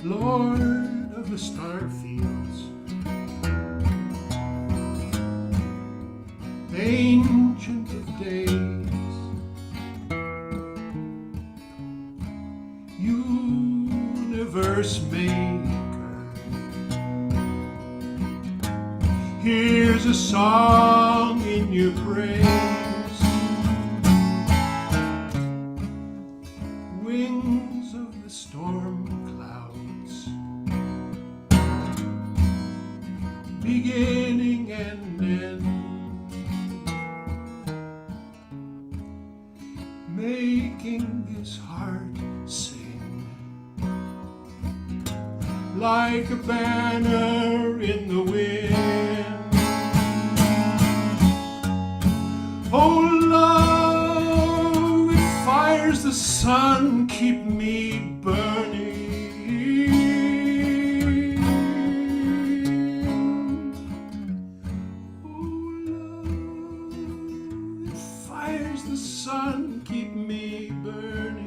Lord of the star fields, Ancient of days, Universe maker, here's a song in your praise. Wings of the storm clouds, beginning and end, making this heart sing like a banner in the wind. Oh love, it fires the sun, keep me burning. Oh love, it fires the sun, keep me burning.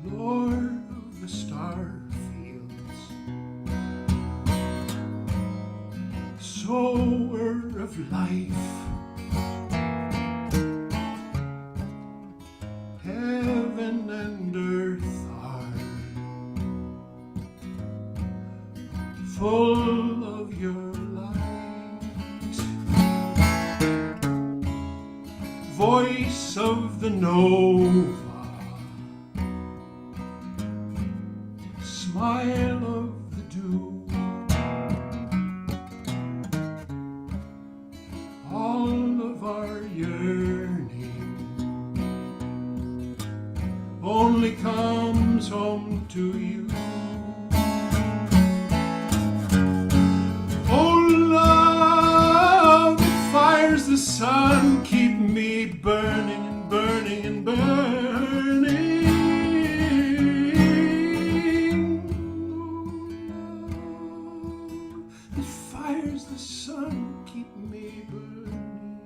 Lord of the star fields, sower of life, heaven and earth are full of your light. Voice of the nova, smile of the dew, all of our yearning only comes home to you. Oh love, it fires the sun, keep me burning and burning and burning. It fires the sun, keep me burning.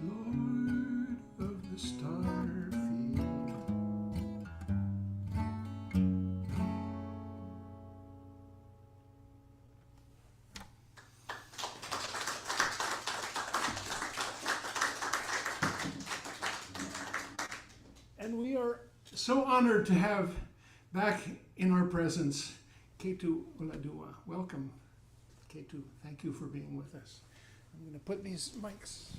Lord of the star field, and we are so honored to have back in our presence Kétu Oladuwa. Welcome, Kétu. Thank you for being with us. I'm going to put these mics.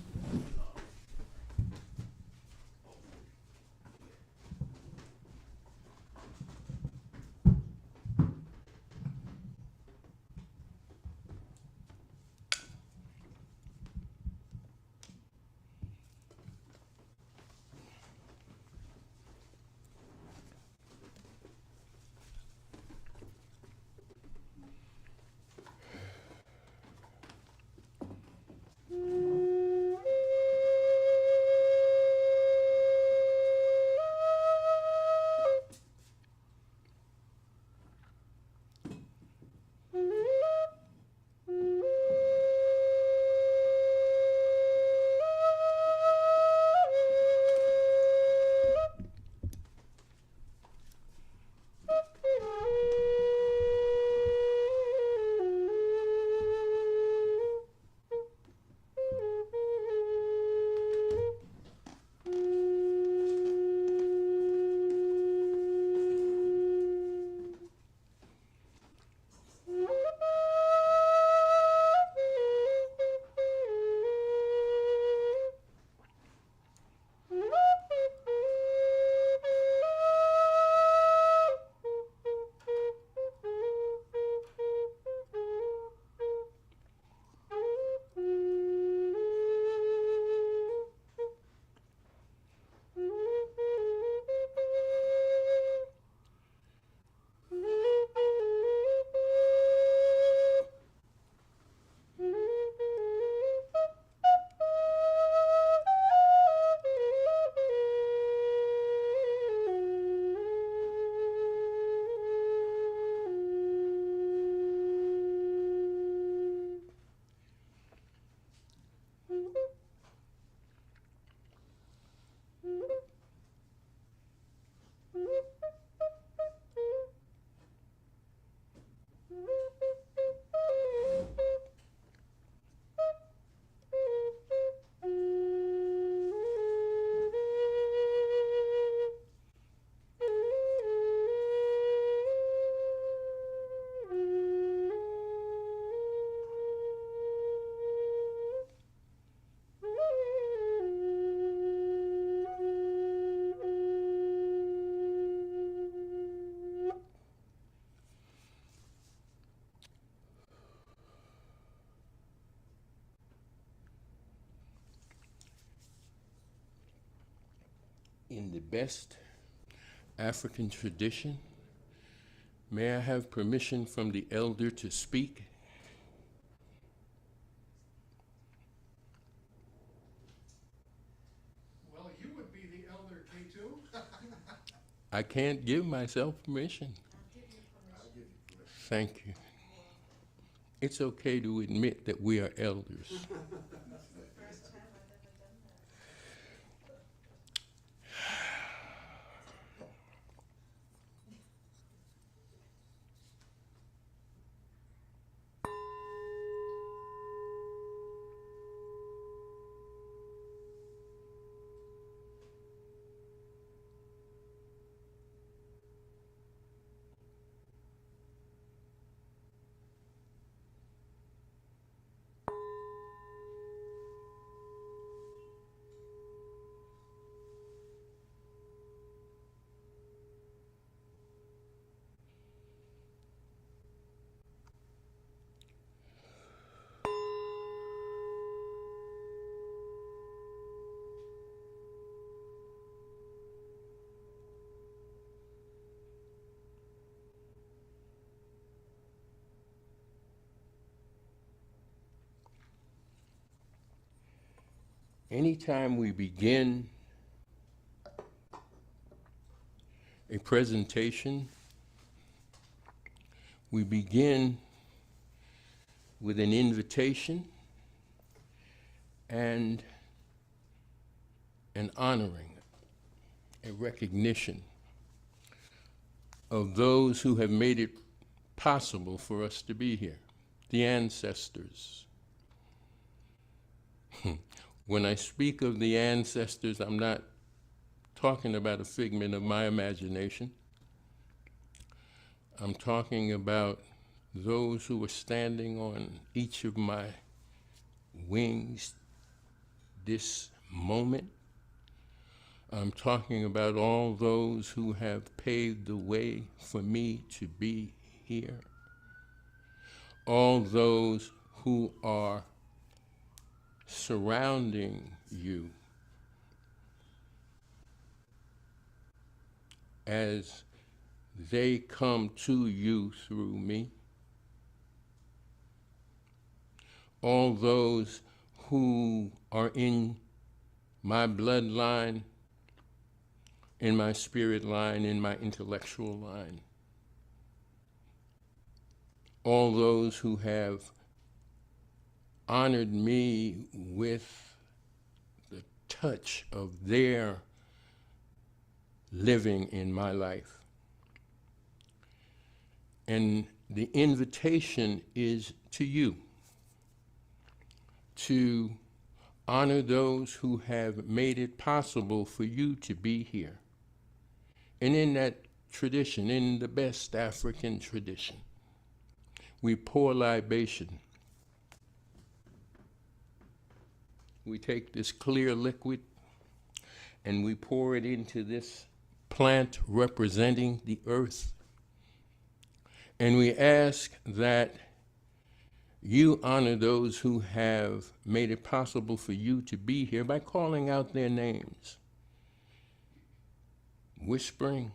in the best African tradition. May I have permission from the elder to speak? Well, you would be the elder, Kétu. I can't give myself permission. I'll give you permission. Thank you. It's okay to admit that we are elders. First time I've ever done that. Anytime we begin a presentation, we begin with an invitation and an honoring, a recognition of those who have made it possible for us to be here, the ancestors. When I speak of the ancestors, I'm not talking about a figment of my imagination. I'm talking about those who were standing on each of my wings this moment. I'm talking about all those who have paved the way for me to be here. All those who are surrounding you as they come to you through me. All those who are in my bloodline, in my spirit line, in my intellectual line. All those who have honored me with the touch of their living in my life. And the invitation is to you to honor those who have made it possible for you to be here. And in that tradition, in the best African tradition, we pour libation. We take this clear liquid and we pour it into this plant representing the earth. And we ask that you honor those who have made it possible for you to be here by calling out their names, whispering,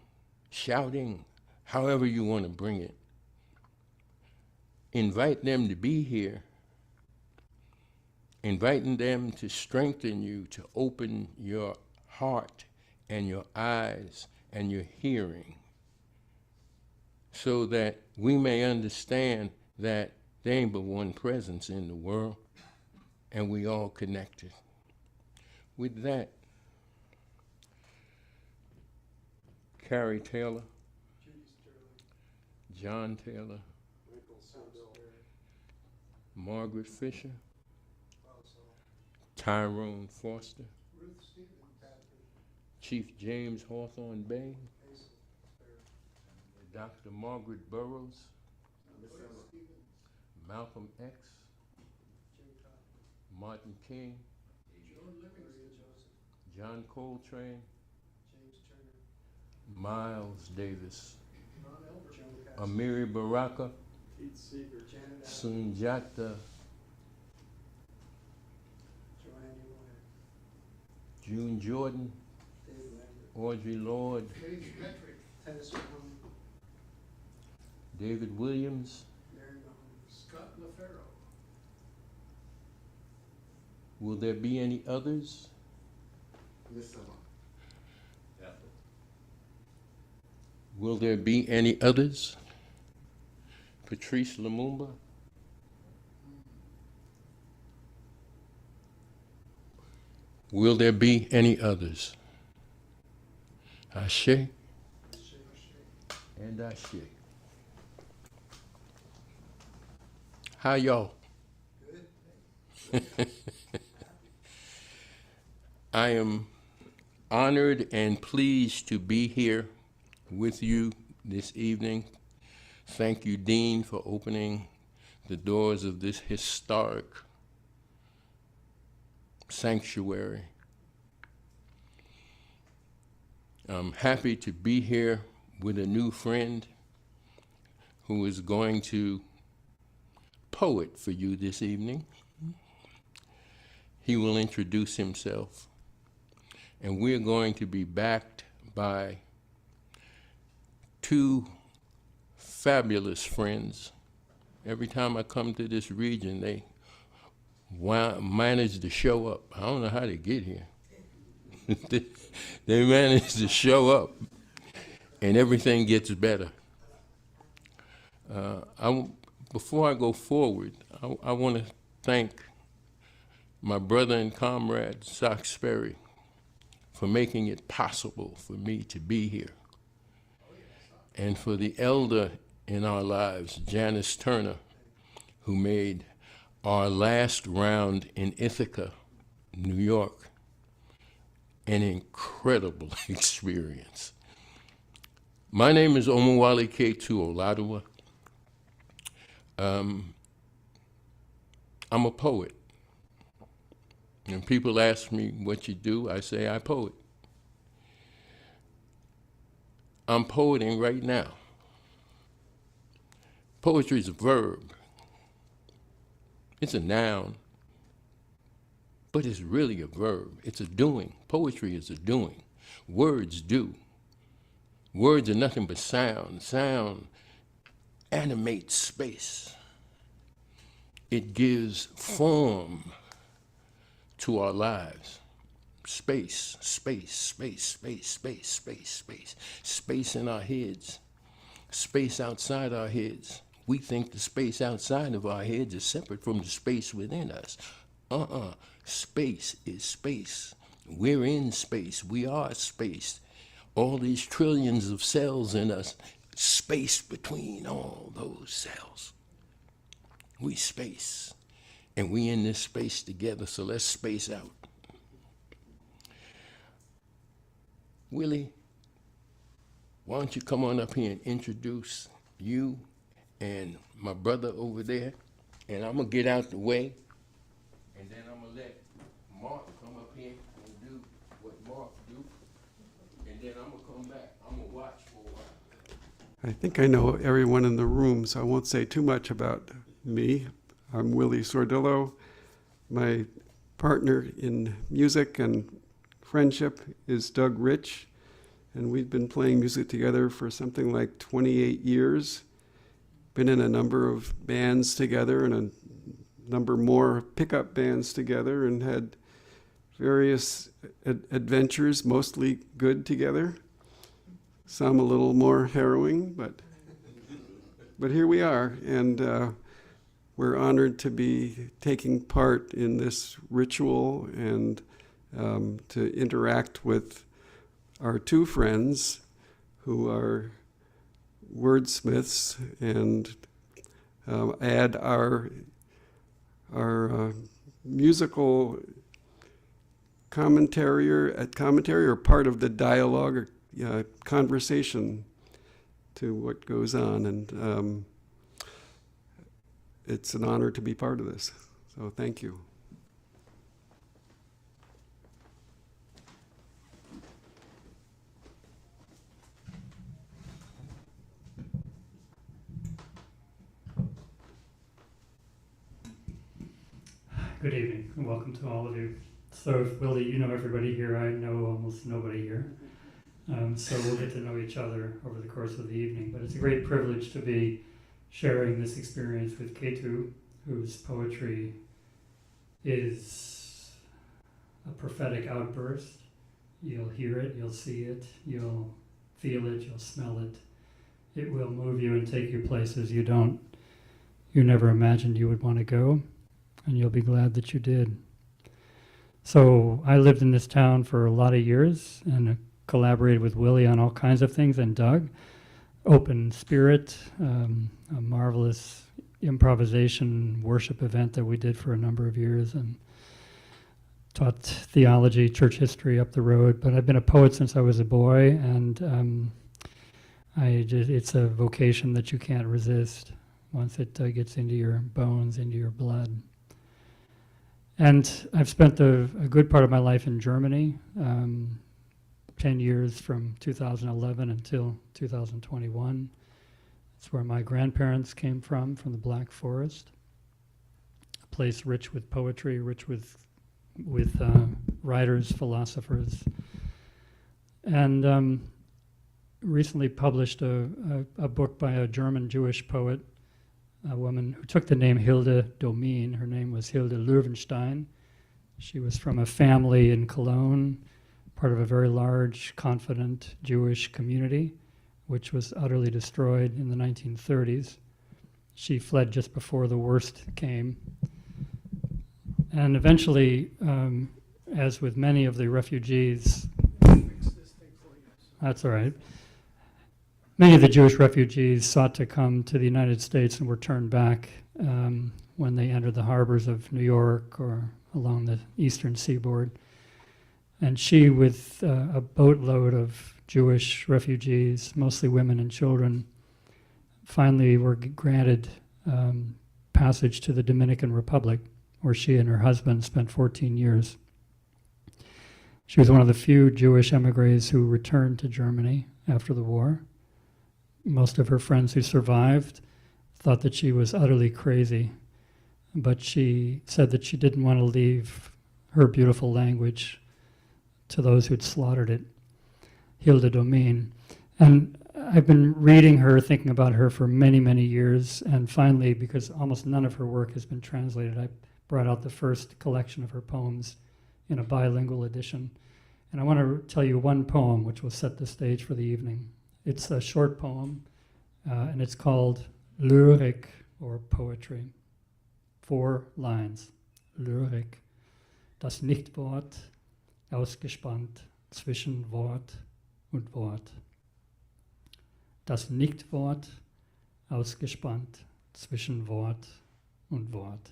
shouting, however you want to bring it. Invite them to be here, inviting them to strengthen you, to open your heart and your eyes and your hearing, so that we may understand that there ain't but one presence in the world, and we all connected. With that, Carrie Taylor, John Taylor, Margaret Fisher, Tyrone Foster, Chief James Hawthorne Bay, Dr. Margaret Burroughs, Malcolm X, Martin King, John Coltrane, Miles Davis, Amiri Baraka, Sunjata, June Jordan, Audrey Lord, Paige Metric, Tennis Mahoney. David Williams. Mary Mahoney. Scott LaFaro. Will there be any others? Yes, sir. Will there be any others? Patrice Lumumba. Will there be any others? Ashe and Ashe. How y'all? Good. I am honored and pleased to be here with you this evening. Thank you, Dean, for opening the doors of this historic sanctuary. I'm happy to be here with a new friend who is going to poet for you this evening. He will introduce himself, and we're going to be backed by two fabulous friends. Every time I come to this region, they manage to show up. I don't know how they get here. They manage to show up, and everything gets better. Before I go forward, I want to thank my brother and comrade, Sock Sperry, for making it possible for me to be here. And for the elder in our lives, Janice Turner, who made our last round in Ithaca, New York, an incredible experience. My name is Omowale Kétu Oladuwa. I'm a poet. And people ask me what you do, I say I poet. I'm poeting right now. Poetry is a verb. It's a noun, but it's really a verb. It's a doing. Poetry is a doing. Words do. Words are nothing but sound. Sound animates space. It gives form to our lives. Space, space, space, space, space, space, space. Space in our heads. Space outside our heads. We think the space outside of our heads is separate from the space within us. Space is space. We're in space. We are space. All these trillions of cells in us, space between all those cells. We space. And we in this space together, so let's space out. Willie, why don't you come on up here and introduce you and my brother over there, and I'm gonna get out the way, and then I'm gonna let Mark come up here and do what Mark do, and then I'm gonna come back. I'm gonna watch for a while. I think I know everyone in the room, so I won't say too much about me. I'm Willie Sordillo. My partner in music and friendship is Doug Rich, and we've been playing music together for something like 28 years. Been in a number of bands together and a number more pickup bands together, and had various adventures, mostly good together. Some a little more harrowing, but here we are, and we're honored to be taking part in this ritual and to interact with our two friends who are wordsmiths and add our musical commentary or part of the dialogue or conversation to what goes on, and it's an honor to be part of this. So thank you. Good evening, and welcome to all of you. So, Willie, you know everybody here. I know almost nobody here. So we'll get to know each other over the course of the evening. But it's a great privilege to be sharing this experience with Kétu, whose poetry is a prophetic outburst. You'll hear it, you'll see it, you'll feel it, you'll smell it. It will move you and take you places you never imagined you would want to go, and you'll be glad that you did. So I lived in this town for a lot of years and collaborated with Willie on all kinds of things, and Doug. Open Spirit, a marvelous improvisation worship event that we did for a number of years, and taught theology, church history up the road. But I've been a poet since I was a boy, and it's a vocation that you can't resist once it gets into your bones, into your blood. And I've spent a good part of my life in Germany, 10 years from 2011 until 2021. That's where my grandparents came from the Black Forest, a place rich with poetry, rich with writers, philosophers, and recently published a book by a German Jewish poet, a woman who took the name Hilde Domin. Her name was Hilde Löwenstein. She was from a family in Cologne, part of a very large, confident Jewish community, which was utterly destroyed in the 1930s. She fled just before the worst came. And eventually, as with many of the refugees, that's all right. Many of the Jewish refugees sought to come to the United States and were turned back when they entered the harbors of New York or along the eastern seaboard. And she, with a boatload of Jewish refugees, mostly women and children, finally were granted passage to the Dominican Republic, where she and her husband spent 14 years. She was one of the few Jewish emigres who returned to Germany after the war. Most of her friends who survived thought that she was utterly crazy, but she said that she didn't want to leave her beautiful language to those who'd slaughtered it. Hilde Domin. And I've been reading her, thinking about her for many, many years, and finally, because almost none of her work has been translated, I brought out the first collection of her poems in a bilingual edition. And I want to tell you one poem which will set the stage for the evening. It's a short poem, and it's called Lyrik, or Poetry. 4 lines. Lyrik. Das Nichtwort, ausgespannt zwischen Wort und Wort. Das Nichtwort, ausgespannt zwischen Wort und Wort.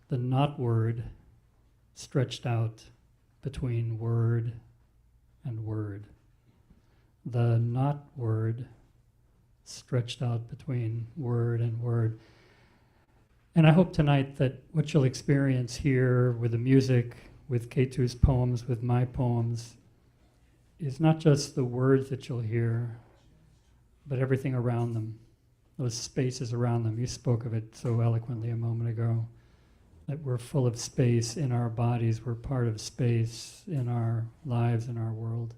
The not word stretched out between word and word. The not word stretched out between word and word. And I hope tonight that what you'll experience here with the music, with Kétu's poems, with my poems, is not just the words that you'll hear, but everything around them, those spaces around them. You spoke of it so eloquently a moment ago, that we're full of space in our bodies, we're part of space in our lives, in our world.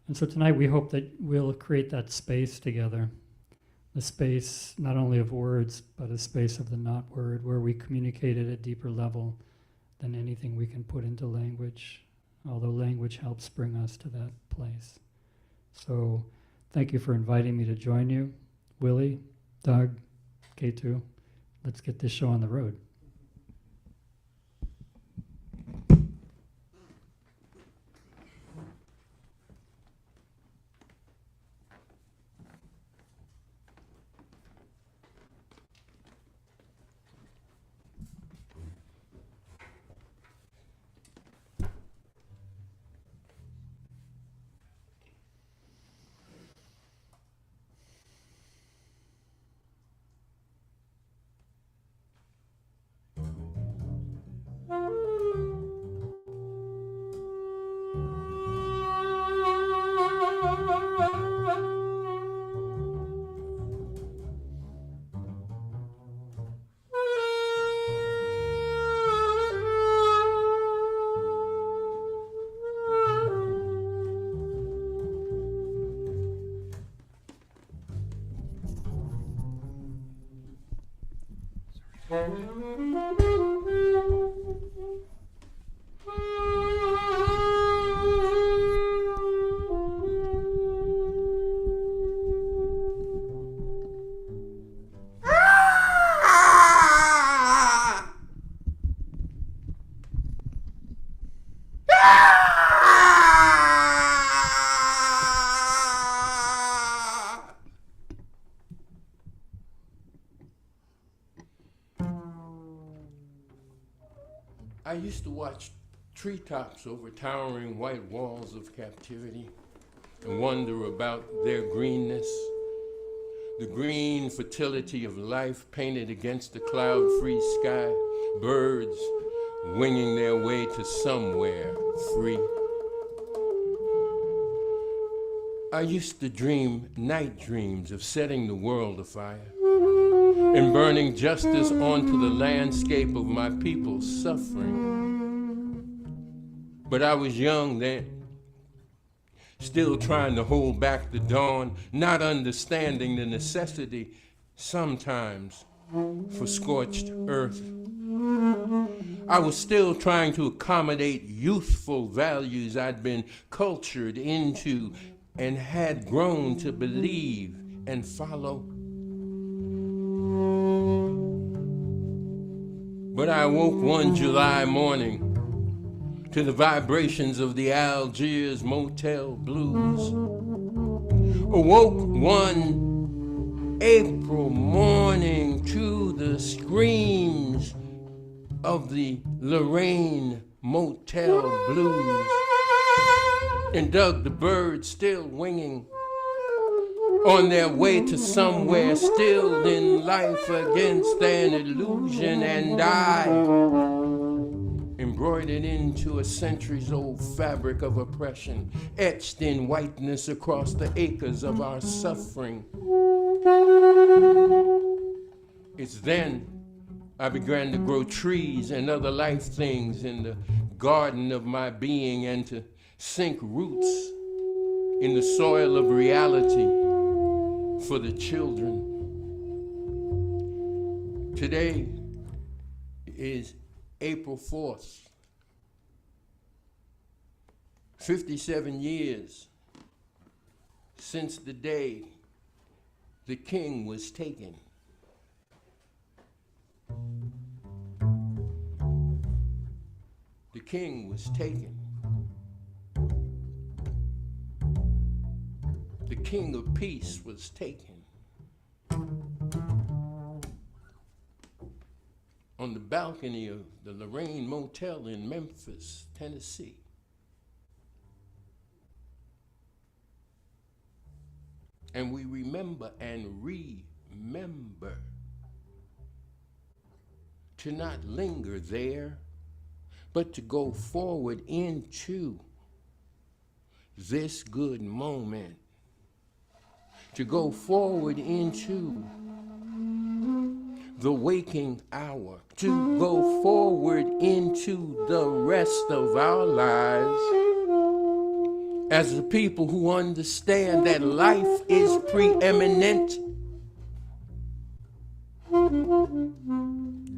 And so tonight we hope that we'll create that space together, the space not only of words, but a space of the not word, where we communicate at a deeper level than anything we can put into language, although language helps bring us to that place. So thank you for inviting me to join you. Willie, Doug, Kétu, let's get this show on the road. I used to watch treetops over towering white walls of captivity and wonder about their greenness, the green fertility of life painted against the cloud-free sky, birds winging their way to somewhere free. I used to dream night dreams of setting the world afire and burning justice onto the landscape of my people's suffering. But I was young then, still trying to hold back the dawn, not understanding the necessity sometimes for scorched earth. I was still trying to accommodate youthful values I'd been cultured into and had grown to believe and follow. But I woke one July morning to the vibrations of the Algiers motel blues. Awoke one April morning to the screams of the Lorraine motel blues, and dug the birds still winging on their way to somewhere, still in life against an illusion, and I, embroidered into a centuries-old fabric of oppression, etched in whiteness across the acres of our suffering. It's then I began to grow trees and other life things in the garden of my being, and to sink roots in the soil of reality for the children. Today is April 4th, 57 years since the day the king was taken. The king was taken. The king of peace was taken. On the balcony of the Lorraine Motel in Memphis, Tennessee. And we remember and remember to not linger there, but to go forward into this good moment. To go forward into the waking hour, to go forward into the rest of our lives as a people who understand that life is preeminent,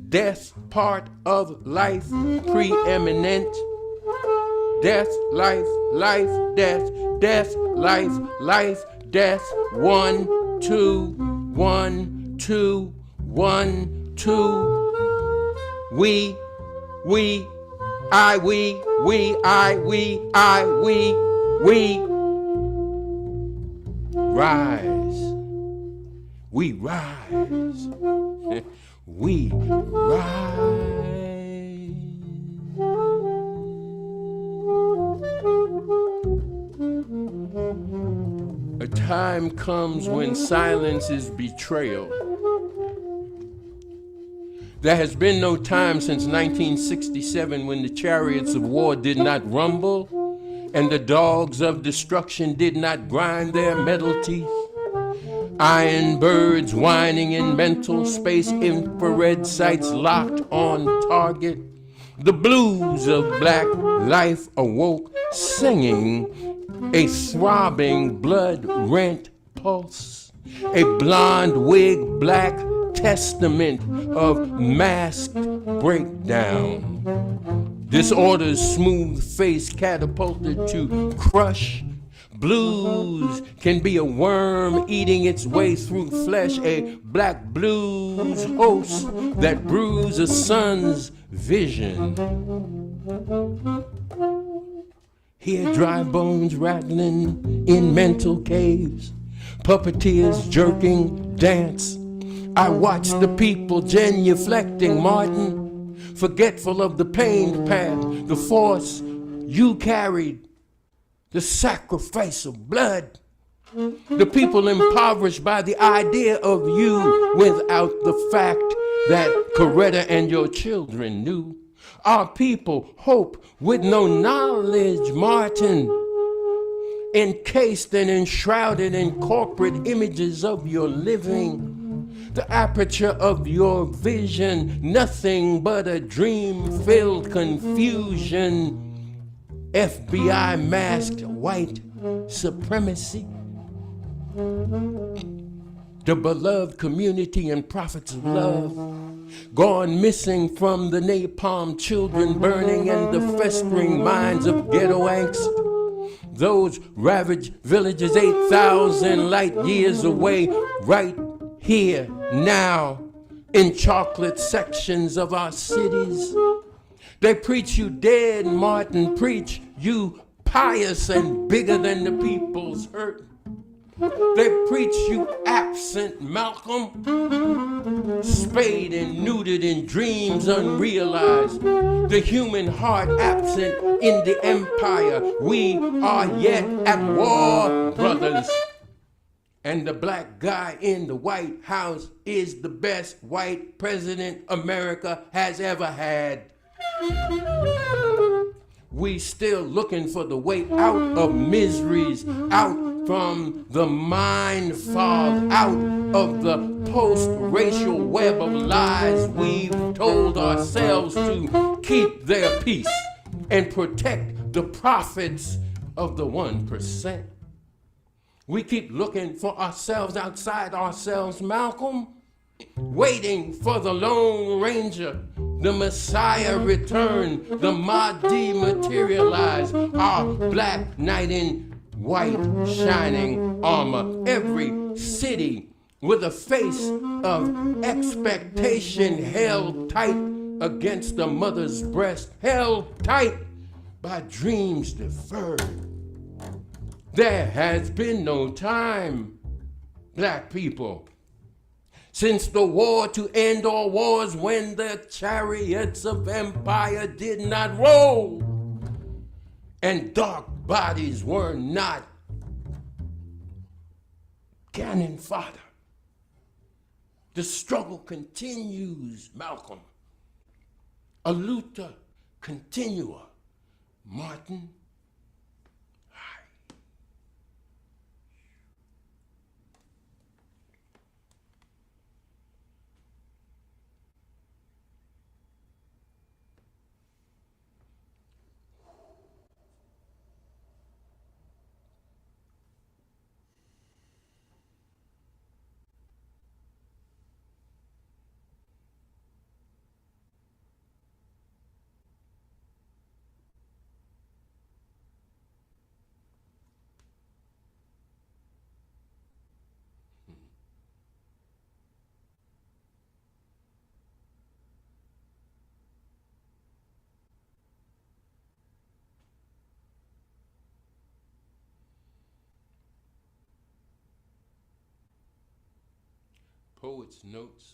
death part of life preeminent, death, life, life, death, death, life, life, death, 1, 2, 1, 2, 1, 2. We, I, we, rise. We rise. We rise. A time comes when silence is betrayal. There has been no time since 1967 when the chariots of war did not rumble and the dogs of destruction did not grind their metal teeth. Iron birds whining in mental space, infrared sights locked on target. The blues of black life awoke, singing a throbbing, blood-rent pulse. A blonde wig, black testament of masked breakdown. Disorder's smooth face catapulted to crush. Blues can be a worm eating its way through flesh, a black blues host that brews a son's vision. Hear dry bones rattling in mental caves, puppeteers jerking dance. I watch the people genuflecting, Martin, forgetful of the pain path, the force you carried, the sacrifice of blood. The people impoverished by the idea of you without the fact that Coretta and your children knew. Our people hope with no knowledge, Martin, encased and enshrouded in corporate images of your living. The aperture of your vision, nothing but a dream-filled confusion. FBI masked white supremacy. The beloved community and prophets of love, gone missing from the napalm children burning and the festering minds of ghetto angst. Those ravaged villages 8,000 light years away, right here, now, in chocolate sections of our cities. They preach you dead, Martin, preach you pious and bigger than the people's hurt. They preach you absent, Malcolm, spayed and neutered in dreams unrealized. The human heart absent in the empire. We are yet at war, brothers. And the black guy in the White House is the best white president America has ever had. We still looking for the way out of miseries, out from the mind fog, out of the post-racial web of lies we've told ourselves to keep their peace and protect the profits of the 1%. We keep looking for ourselves outside ourselves, Malcolm, waiting for the Lone Ranger, the Messiah return, the Mahdi materialize, our black knight in white shining armor. Every city with a face of expectation held tight against a mother's breast, held tight by dreams deferred. There has been no time, black people, since the war to end all wars, when the chariots of empire did not roll and dark bodies were not cannon fodder. The struggle continues, Malcolm. A luta continua, Martin. Poet's notes.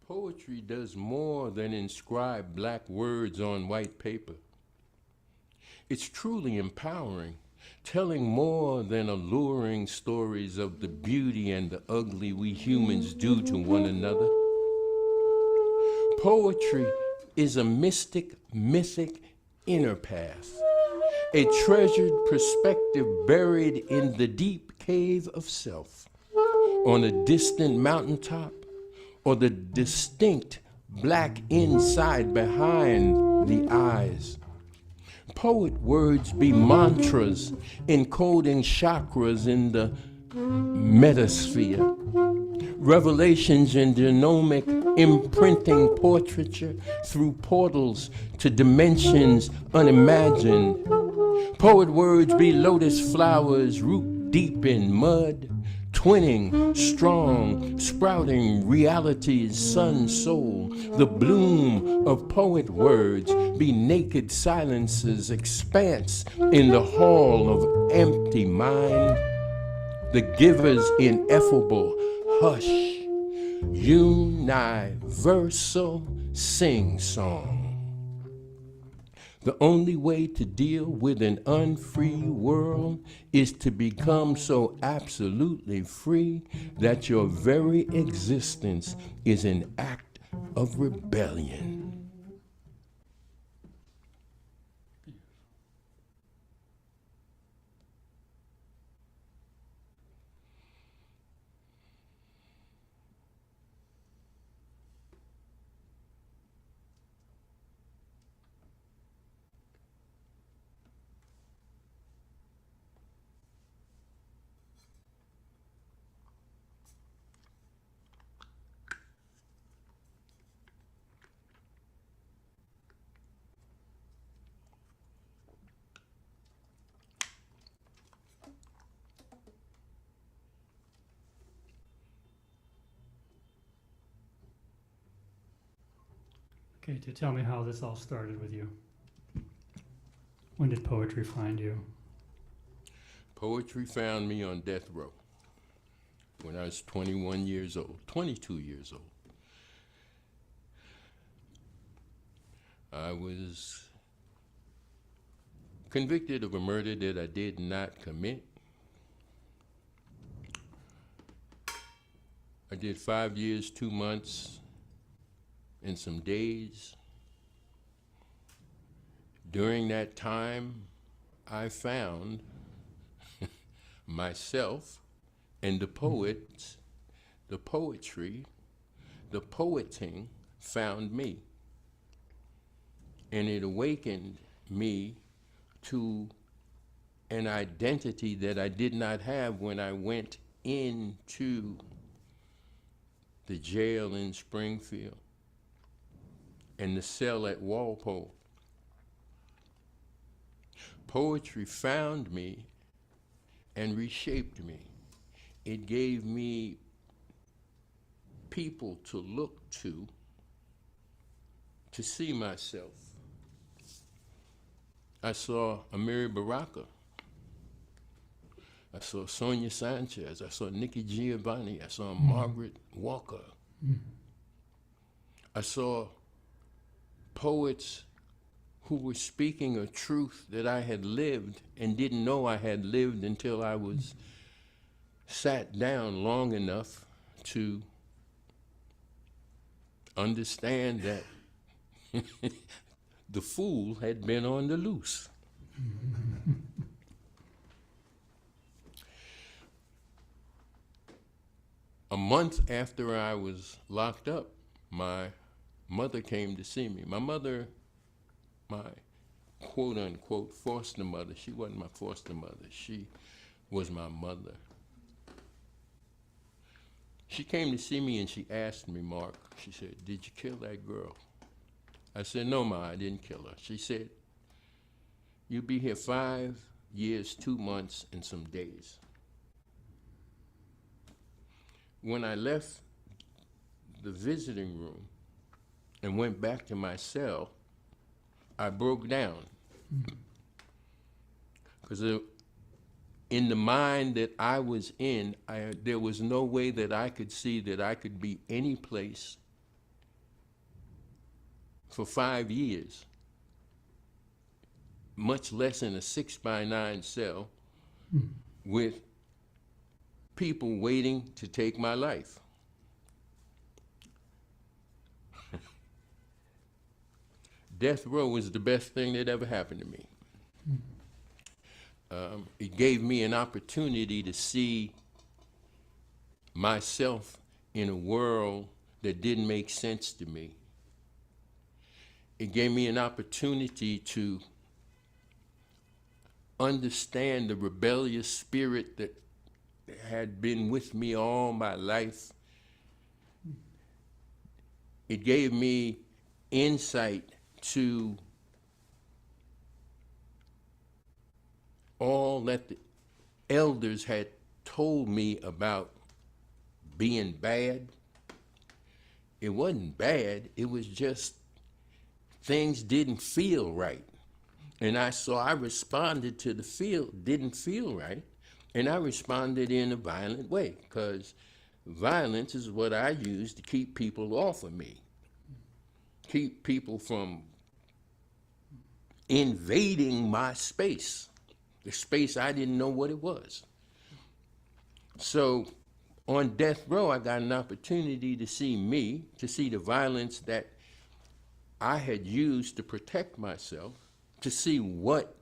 Poetry does more than inscribe black words on white paper. It's truly empowering, telling more than alluring stories of the beauty and the ugly we humans do to one another. Poetry is a mystic, mythic inner path, a treasured perspective buried in the deep cave of self, on a distant mountaintop, or the distinct black inside behind the eyes. Poet words be mantras, encoding chakras in the metasphere. Revelations in genomic imprinting portraiture through portals to dimensions unimagined. Poet words be lotus flowers root deep in mud, twinning, strong, sprouting reality's sun soul. The bloom of poet words be naked silences, expanse in the hall of empty mind. The giver's ineffable hush, universal sing-song. The only way to deal with an unfree world is to become so absolutely free that your very existence is an act of rebellion. Okay, to tell me how this all started with you. When did poetry find you? Poetry found me on death row when I was 21 years old, 22 years old. I was convicted of a murder that I did not commit. I did 5 years, 2 months, and some days. During that time, I found myself and the poets, the poetry, the poeting found me. And it awakened me to an identity that I did not have when I went into the jail in Springfield and the cell at Walpole. Poetry found me and reshaped me. It gave me people to look to see myself. I saw Amiri Baraka. I saw Sonia Sanchez. I saw Nikki Giovanni. I saw Margaret Walker. I saw poets who were speaking a truth that I had lived and didn't know I had lived until I was sat down long enough to understand that the fool had been on the loose. A month after I was locked up, my mother came to see me. My mother, my quote-unquote foster mother, she wasn't my foster mother, she was my mother. She came to see me and she asked me, Mark, she said, did you kill that girl? I said, no, Ma, I didn't kill her. She said, you'll be here 5 years, 2 months, and some days. When I left the visiting room and went back to my cell, I broke down. Because in the mind that I was in, there was no way that I could see that I could be any place for 5 years, much less in a 6x9 cell with people waiting to take my life. Death row was the best thing that ever happened to me. It gave me an opportunity to see myself in a world that didn't make sense to me. It gave me an opportunity to understand the rebellious spirit that had been with me all my life. It gave me insight to all that the elders had told me about being bad. It wasn't bad, it was just things didn't feel right. And I responded to didn't feel right, and I responded in a violent way, because violence is what I use to keep people off of me, keep people from invading my space, the space I didn't know what it was. So on death row, I got an opportunity to see the violence that I had used to protect myself, to see what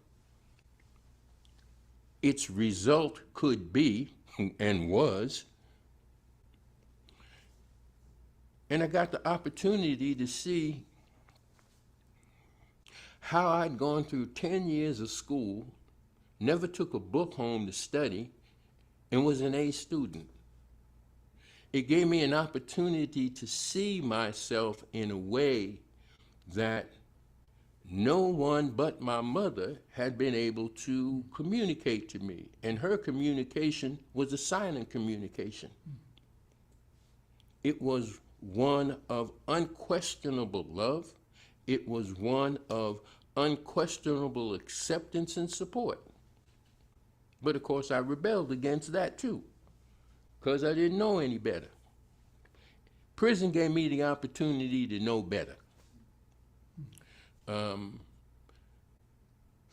its result could be and was. And I got the opportunity to see how I'd gone through 10 years of school, never took a book home to study, and was an A student. It gave me an opportunity to see myself in a way that no one but my mother had been able to communicate to me. And her communication was a silent communication. It was one of unquestionable love. It was one of unquestionable acceptance and support. But of course, I rebelled against that too, because I didn't know any better. Prison gave me the opportunity to know better.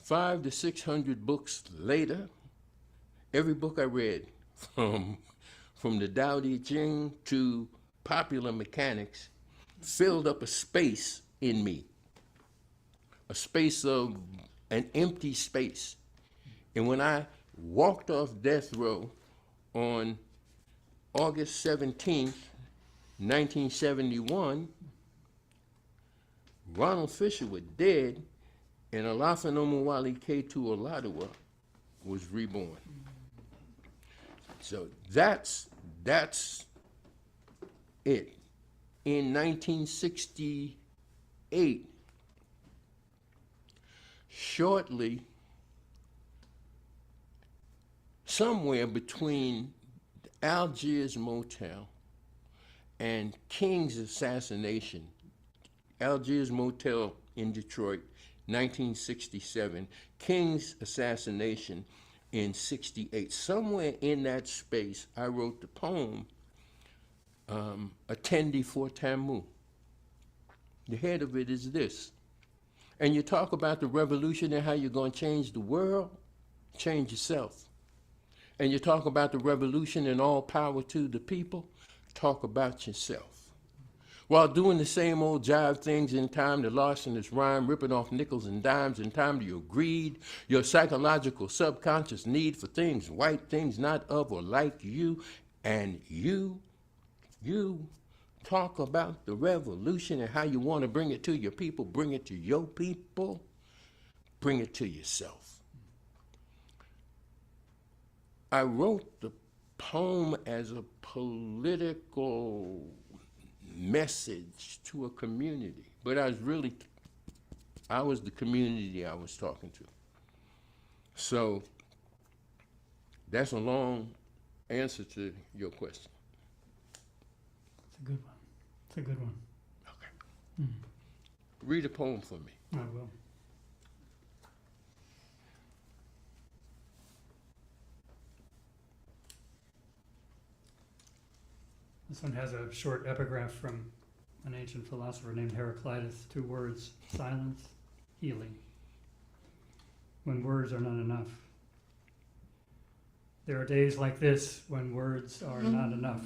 500 to 600 books later, every book I read, from the Tao Te Ching to popular mechanics, filled up a space in me, a space of an empty space. And when I walked off death row on August 17th, 1971, Ronald Fisher was dead, and Olafin Kétu Oladuwa was reborn. So that's it. In 1968, shortly, somewhere between Algiers Motel and King's assassination, Algiers Motel in Detroit, 1967, King's assassination in 68. Somewhere in that space, I wrote the poem, Attendee for Tamu. The head of it is this. And you talk about the revolution and how you're going to change the world, change yourself. And you talk about the revolution and all power to the people, talk about yourself. While doing the same old jive things in time to larcenous rhyme, ripping off nickels and dimes in time to your greed, your psychological subconscious need for things white, things not of or like you, and you talk about the revolution and how you want to bring it to your people, bring it to your people, bring it to yourself. I wrote the poem as a political message to a community, but I was the community I was talking to. So that's a long answer to your question. It's a good one. It's a good one. Okay. Read a poem for me. I will. This one has a short epigraph from an ancient philosopher named Heraclitus. 2 words: silence, healing. When words are not enough. There are days like this when words are not enough.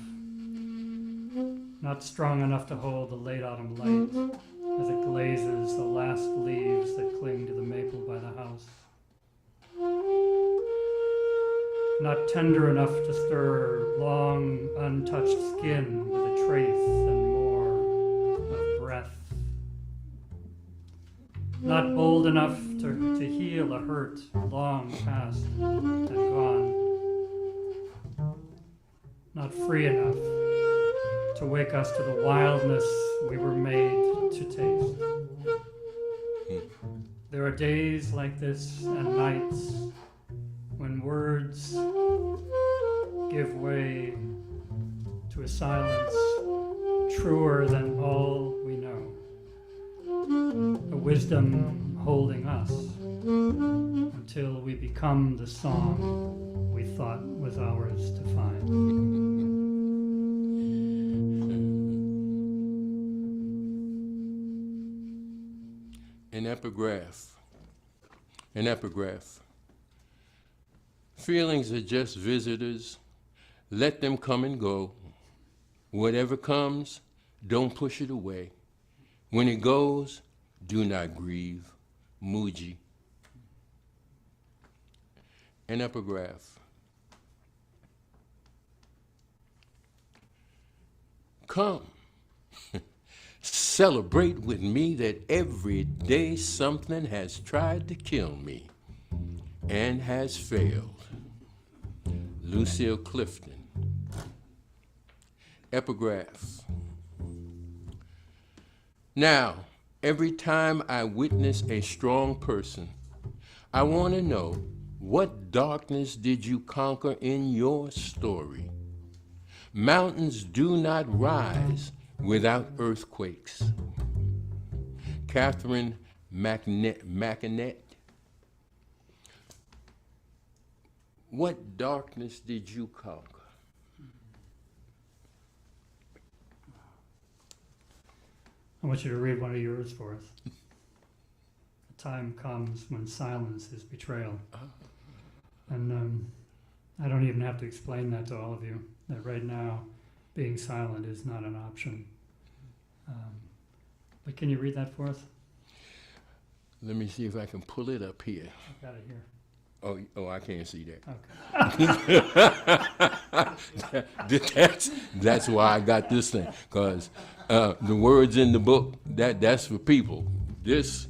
Not strong enough to hold the late autumn light as it glazes the last leaves that cling to the maple by the house. Not tender enough to stir long, untouched skin with a trace and more of breath. Not bold enough to heal a hurt long past and gone. not free enough to wake us to the wildness we were made to taste. There are days like this and nights when words give way to a silence truer than all we know, a wisdom holding us until we become the song we thought was ours to find. An epigraph. An epigraph. Feelings are just visitors. Let them come and go. Whatever comes, don't push it away. When it goes, do not grieve. Muji. An epigraph. Come. Celebrate with me that every day something has tried to kill me and has failed. Lucille Clifton. Epigraph. Now, every time I witness a strong person, I want to know, what darkness did you conquer in your story? Mountains do not rise without earthquakes. Catherine McInnet. What darkness did you conquer? I want you to read one of yours for us. The time comes when silence is betrayal. And I don't even have to explain that to all of you, that right now being silent is not an option. But can you read that for us? Let me see if I can pull it up here. I've got it here. Oh, I can't see that. Okay. That's why I got this thing, because the words in the book, that's for people. This,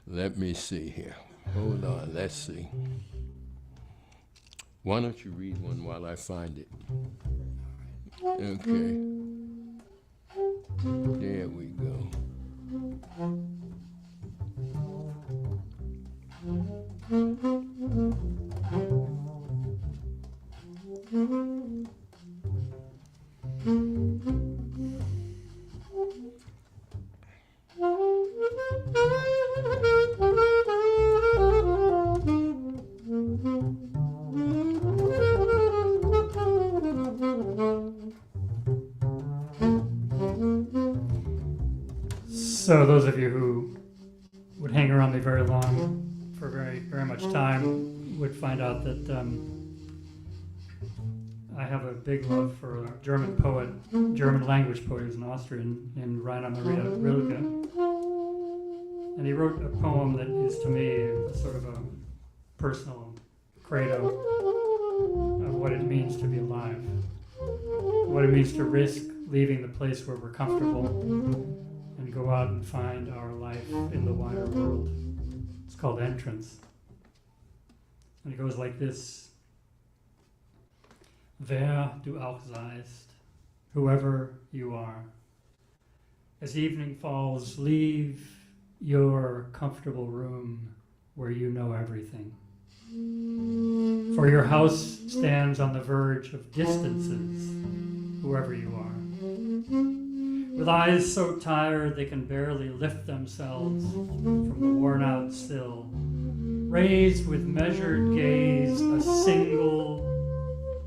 let me see here. Hold on, let's see. Why don't you read one while I find it? Okay. There we go. So those of you who would hang around me very long, for very, very much time, would find out that I have a big love for a German poet, German language poet who's an Austrian, named Rainer Maria Rilke. And he wrote a poem that is to me a sort of a personal credo of what it means to be alive, what it means to risk leaving the place where we're comfortable and go out and find our life in the wider world. It's called Entrance. And it goes like this. Wer du auch seist, whoever you are, as evening falls, leave your comfortable room where you know everything. For your house stands on the verge of distances, whoever you are. With eyes so tired they can barely lift themselves from the worn-out sill, raised with measured gaze a single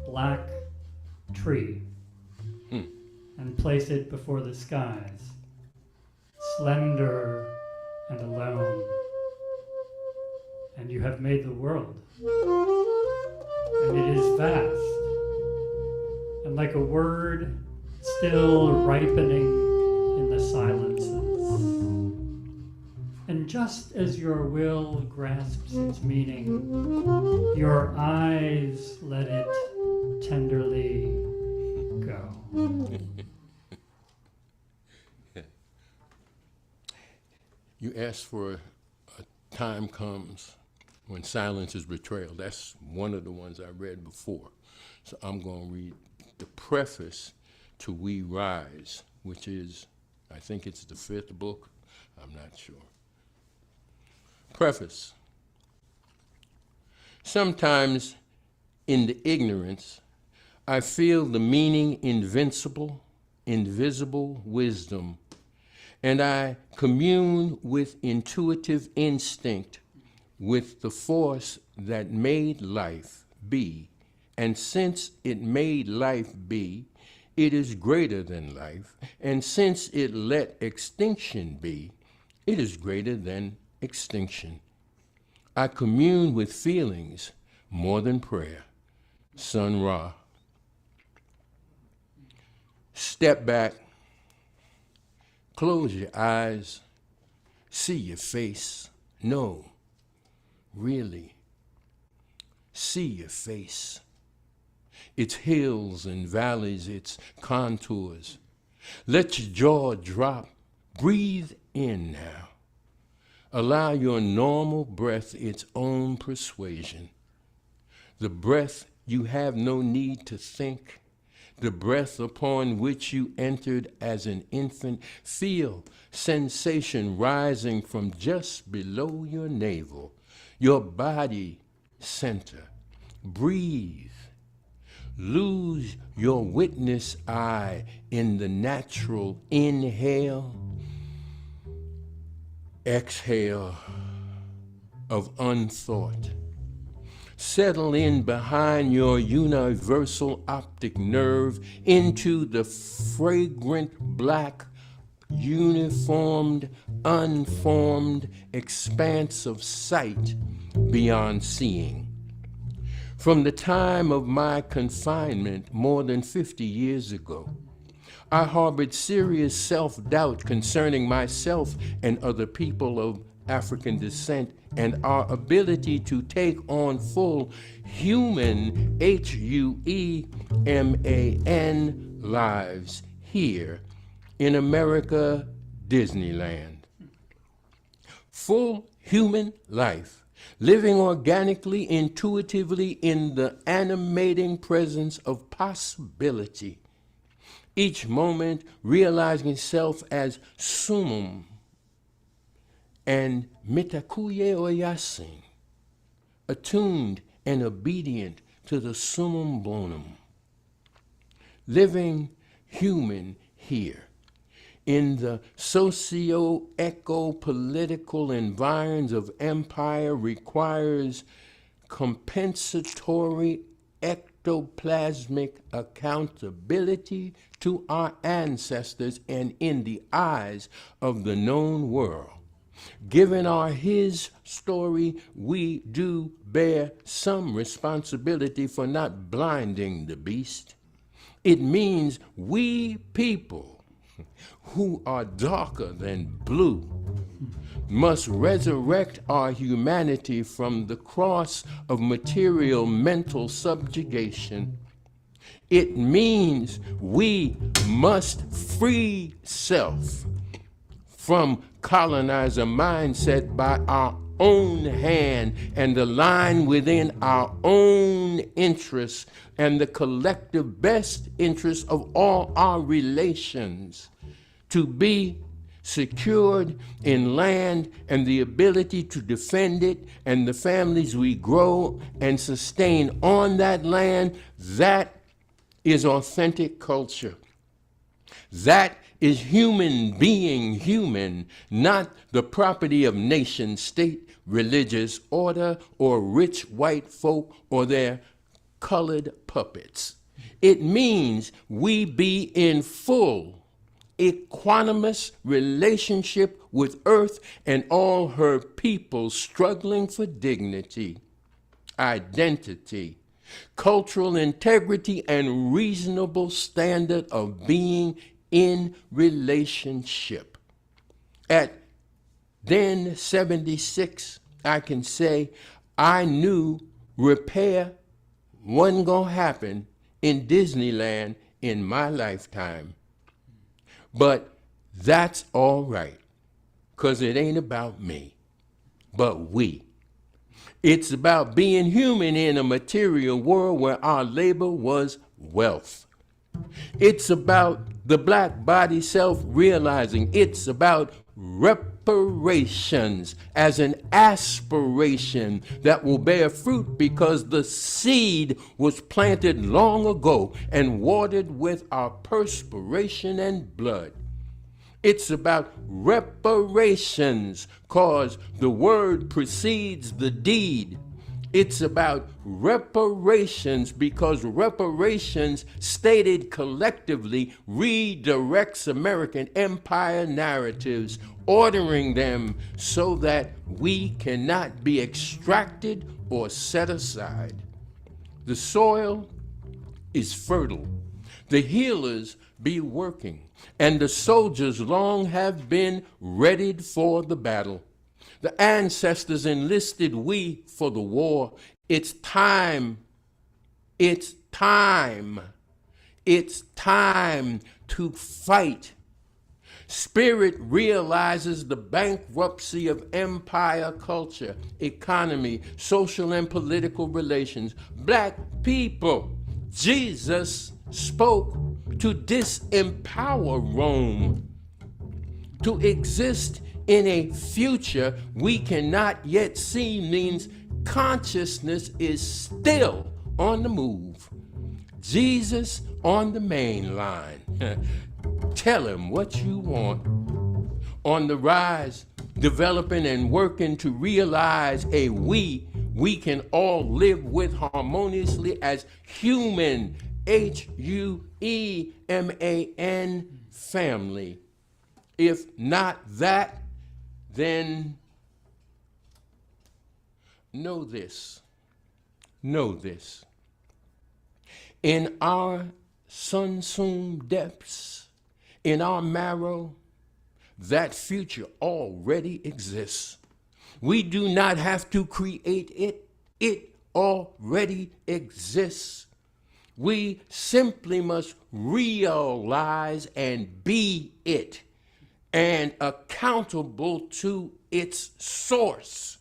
black tree, and place it before the skies, slender and alone. And you have made the world, and it is vast, and like a word still ripening in the silences. And just as your will grasps its meaning, your eyes let it tenderly go. You asked for a time comes when silence is betrayal. That's one of the ones I read before. So I'm going to read the preface to We Rise, which is, I think it's the 5th book, I'm not sure. Preface. Sometimes in the ignorance, I feel the meaning invincible, invisible wisdom, and I commune with intuitive instinct with the force that made life be. And since it made life be, it is greater than life. And since it let extinction be, it is greater than extinction. I commune with feelings more than prayer. Sun Ra. Step back, close your eyes, see your face. No, really, see your face. Its hills and valleys, its contours. Let your jaw drop. Breathe in now. Allow your normal breath its own persuasion. The breath you have no need to think. The breath upon which you entered as an infant. Feel sensation rising from just below your navel, your body center. Breathe. Lose your witness eye in the natural inhale, exhale of unthought. Settle in behind your universal optic nerve into the fragrant black, uniformed, unformed expanse of sight beyond seeing. From the time of my confinement more than 50 years ago, I harbored serious self-doubt concerning myself and other people of African descent and our ability to take on full human, Hueman, lives here in America, Disneyland. Full human life. Living organically, intuitively in the animating presence of possibility. Each moment realizing self as summum and mitakuye oyasin, attuned and obedient to the summum bonum. Living human here. In the socio-eco-political environs of empire requires compensatory ectoplasmic accountability to our ancestors and in the eyes of the known world. Given our his story, we do bear some responsibility for not blinding the beast. It means we people who are darker than blue must resurrect our humanity from the cross of material mental subjugation. It means we must free self from colonizer mindset by our own hand and align within our own interests and the collective best interests of all our relations to be secured in land and the ability to defend it and the families we grow and sustain on that land. That is authentic culture. That is human being human, not the property of nation, state, religious order, or rich white folk or their colored puppets. It means we be in full equanimous relationship with earth and all her people struggling for dignity, identity, cultural integrity, and reasonable standard of being in relationship. At then 76, I can say I knew repair wasn't gonna happen in Disneyland in my lifetime. But that's all right, 'cause it ain't about me, but we. It's about being human in a material world where our labor was wealth. It's about the black body self-realizing. It's about reparations as an aspiration that will bear fruit because the seed was planted long ago and watered with our perspiration and blood. It's about reparations cause the word precedes the deed. It's about reparations because reparations stated collectively redirects American empire narratives, ordering them so that we cannot be extracted or set aside. The soil is fertile. The healers be working, and the soldiers long have been readied for the battle. The ancestors enlisted we for the war. It's time. It's time. It's time to fight. Spirit realizes the bankruptcy of empire culture, economy, social and political relations. Black people, Jesus spoke to disempower Rome. To exist in a future we cannot yet see means consciousness is still on the move. Jesus on the main line. Tell him what you want. On the rise, developing and working to realize a we can all live with harmoniously as human, HUEMAN, family. If not that, then know this. In our sun-sown depths, in our marrow, that future already exists. We do not have to create it. It already exists. We simply must realize and be it, and accountable to its source.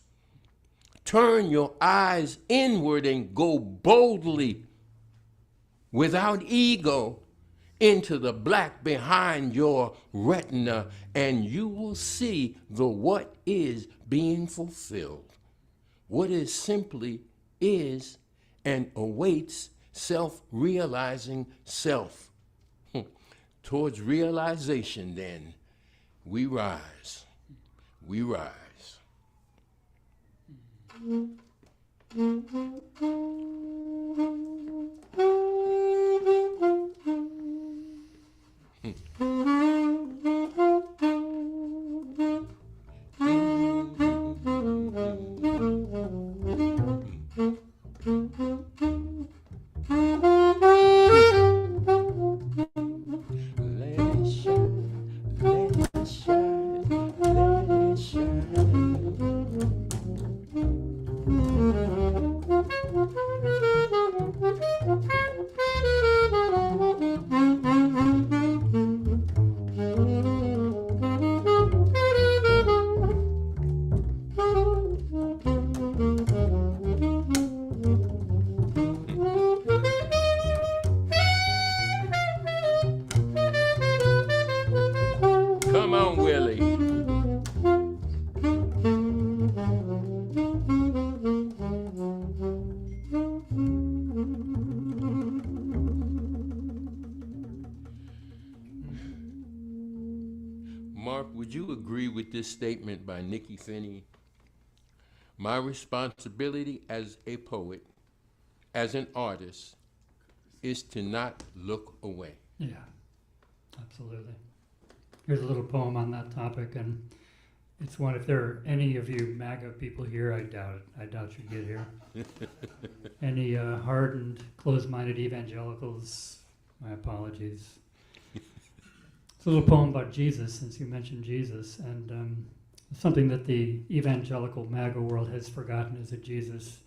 Turn your eyes inward and go boldly, without ego, into the black behind your retina, and you will see the what is being fulfilled. What is simply is and awaits self-realizing self. Towards realization, then, we rise. We rise. Come on, Willie. Mark, would you agree with this statement by Nikki Finney? My responsibility as a poet, as an artist, is to not look away. Yeah, absolutely. Here's a little poem on that topic, and it's one, if there are any of you MAGA people here, I doubt it. I doubt you'd get here. Any hardened, closed-minded evangelicals, my apologies. It's a little poem about Jesus, since you mentioned Jesus, and something that the evangelical MAGA world has forgotten is that Jesus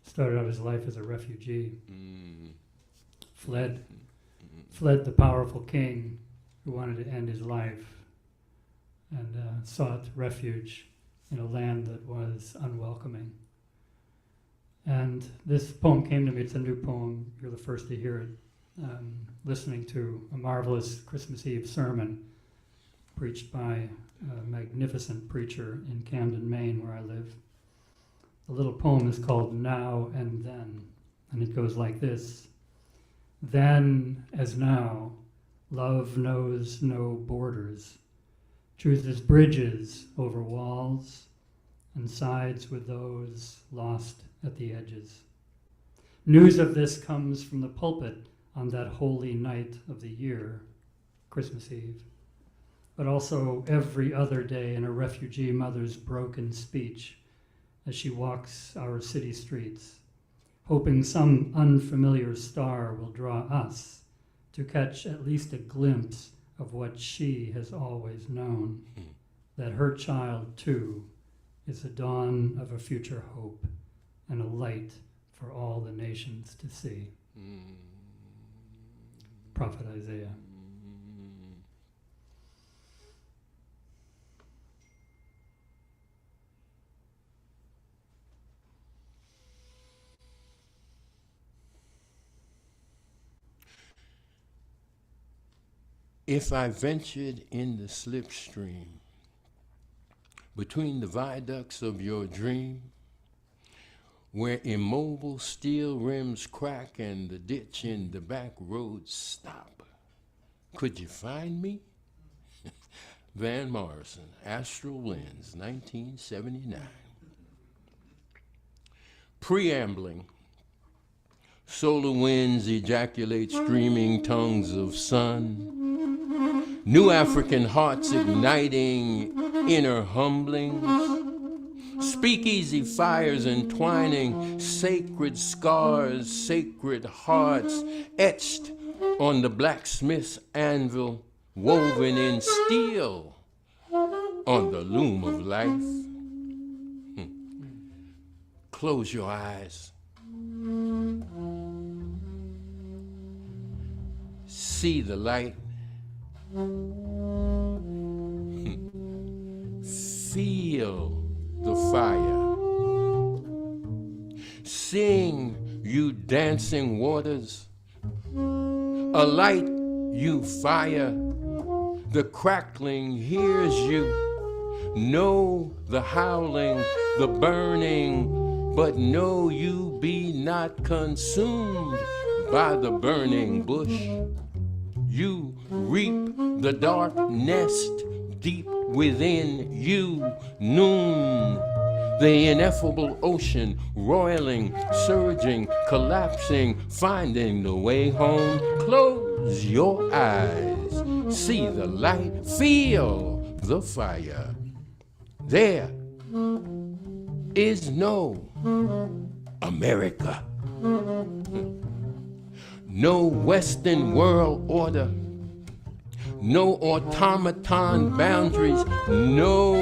started out his life as a refugee, fled the powerful king who wanted to end his life, and sought refuge in a land that was unwelcoming. And this poem came to me. It's a new poem. You're the first to hear it. listening to a marvelous Christmas Eve sermon preached by a magnificent preacher in Camden, Maine, where I live. The little poem is called Now and Then, and it goes like this. Then, as now, love knows no borders, chooses bridges over walls, and sides with those lost at the edges. News of this comes from the pulpit on that holy night of the year, Christmas Eve, but also every other day in a refugee mother's broken speech as she walks our city streets, hoping some unfamiliar star will draw us to catch at least a glimpse of what she has always known, that her child too is the dawn of a future hope and a light for all the nations to see. Prophet Isaiah. If I ventured in the slipstream between the viaducts of your dream, where immobile steel rims crack and the ditch in the back roads stop, could you find me? Van Morrison, Astral Winds, 1979. Preambling. Solar winds ejaculate streaming tongues of sun. New African hearts igniting inner humblings. Speakeasy fires entwining sacred scars, sacred hearts etched on the blacksmith's anvil, woven in steel on the loom of life. Close your eyes. See the light. Feel the fire. Sing, you dancing waters. Alight, you fire. The crackling hears you. Know the howling, the burning, but know you be not consumed by the burning bush. You reap the dark nest deep within you. Noon, the ineffable ocean, roiling, surging, collapsing, finding the way home. Close your eyes, see the light, feel the fire. There is no America. No Western world order, no automaton boundaries, no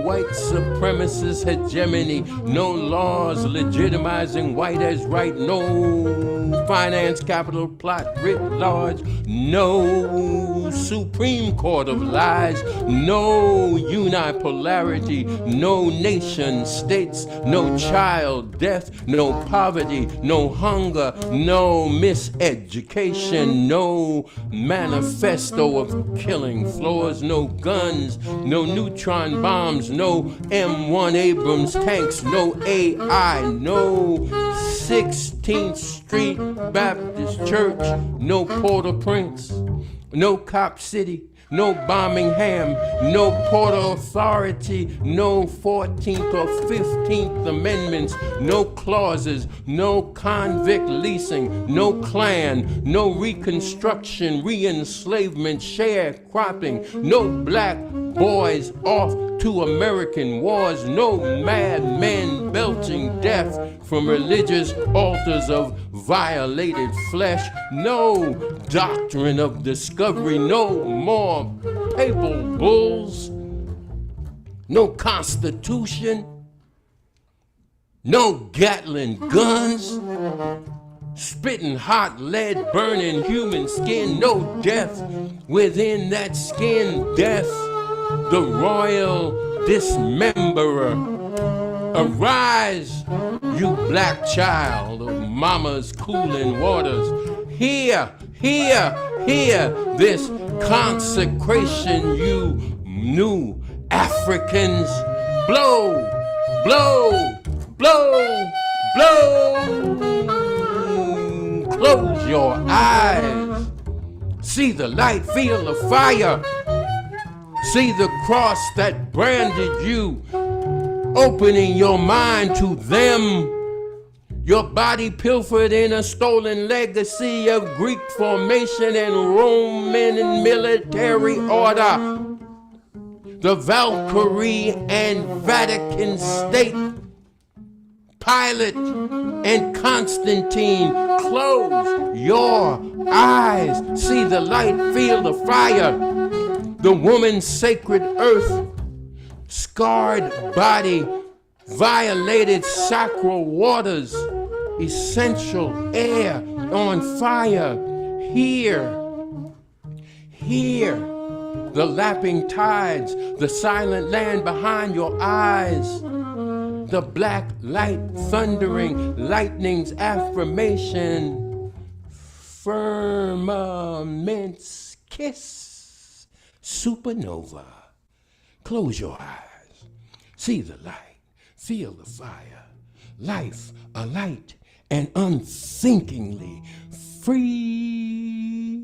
white supremacist hegemony, no laws legitimizing white as right, no finance capital plot writ large, no Supreme Court of lies, no unipolarity, no nation states, no child death, no poverty, no hunger, no miseducation, no manifesto of killing floors, no guns, no neutron bombs, no M1 Abrams tanks, no AI, no 16th Street Baptist Church, no Port-au-Prince, no Cop City, no Birmingham, no Port Authority, no 14th or 15th Amendments, no clauses, no convict leasing, no Klan, no Reconstruction, re-enslavement, sharecropping, no black boys off to American wars, no madmen belching death from religious altars of violated flesh, no doctrine of discovery, no more papal bulls, no constitution, no Gatling guns, spitting hot lead, burning human skin, no death within that skin, death, the royal dismemberer. Arise, you black child of mama's cooling waters, Hear, hear, hear this consecration, you new Africans. Blow, blow, blow, blow. Close your eyes. See the light, feel the fire. See the cross that branded you, opening your mind to them. Your body pilfered in a stolen legacy of Greek formation and Roman military order. The Valkyrie and Vatican state. Pilate and Constantine, close your eyes. See the light, feel the fire. The woman's sacred earth, scarred body, violated sacral waters, essential air on fire. Here, here, the lapping tides, the silent land behind your eyes, the black light thundering, lightning's affirmation, firmament's kiss, supernova. Close your eyes, see the light, feel the fire, life alight and unthinkingly free.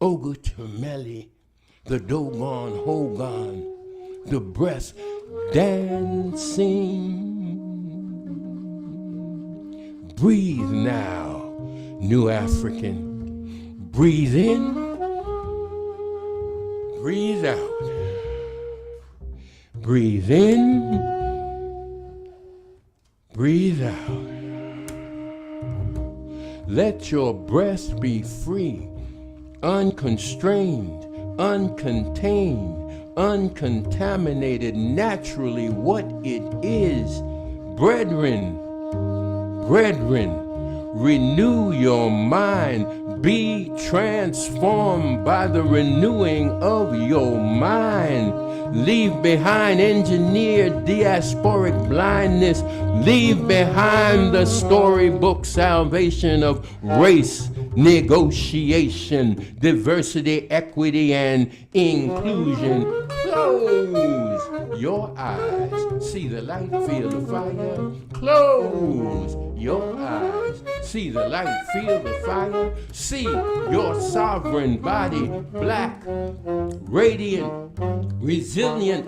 Ogutameli, the Dogon Hogan, the breath dancing. Breathe now, new African. Breathe in, breathe out. Breathe in, breathe out. Let your breath be free, unconstrained, uncontained, uncontaminated, naturally what it is. Brethren, brethren, renew your mind. Be transformed by the renewing of your mind. Leave behind engineered diasporic blindness. Leave behind the storybook salvation of race, negotiation, diversity, equity, and inclusion. Close your eyes. See the light, feel the fire. Close your eyes. See the light, feel the fire. See your sovereign body, black, radiant, resilient,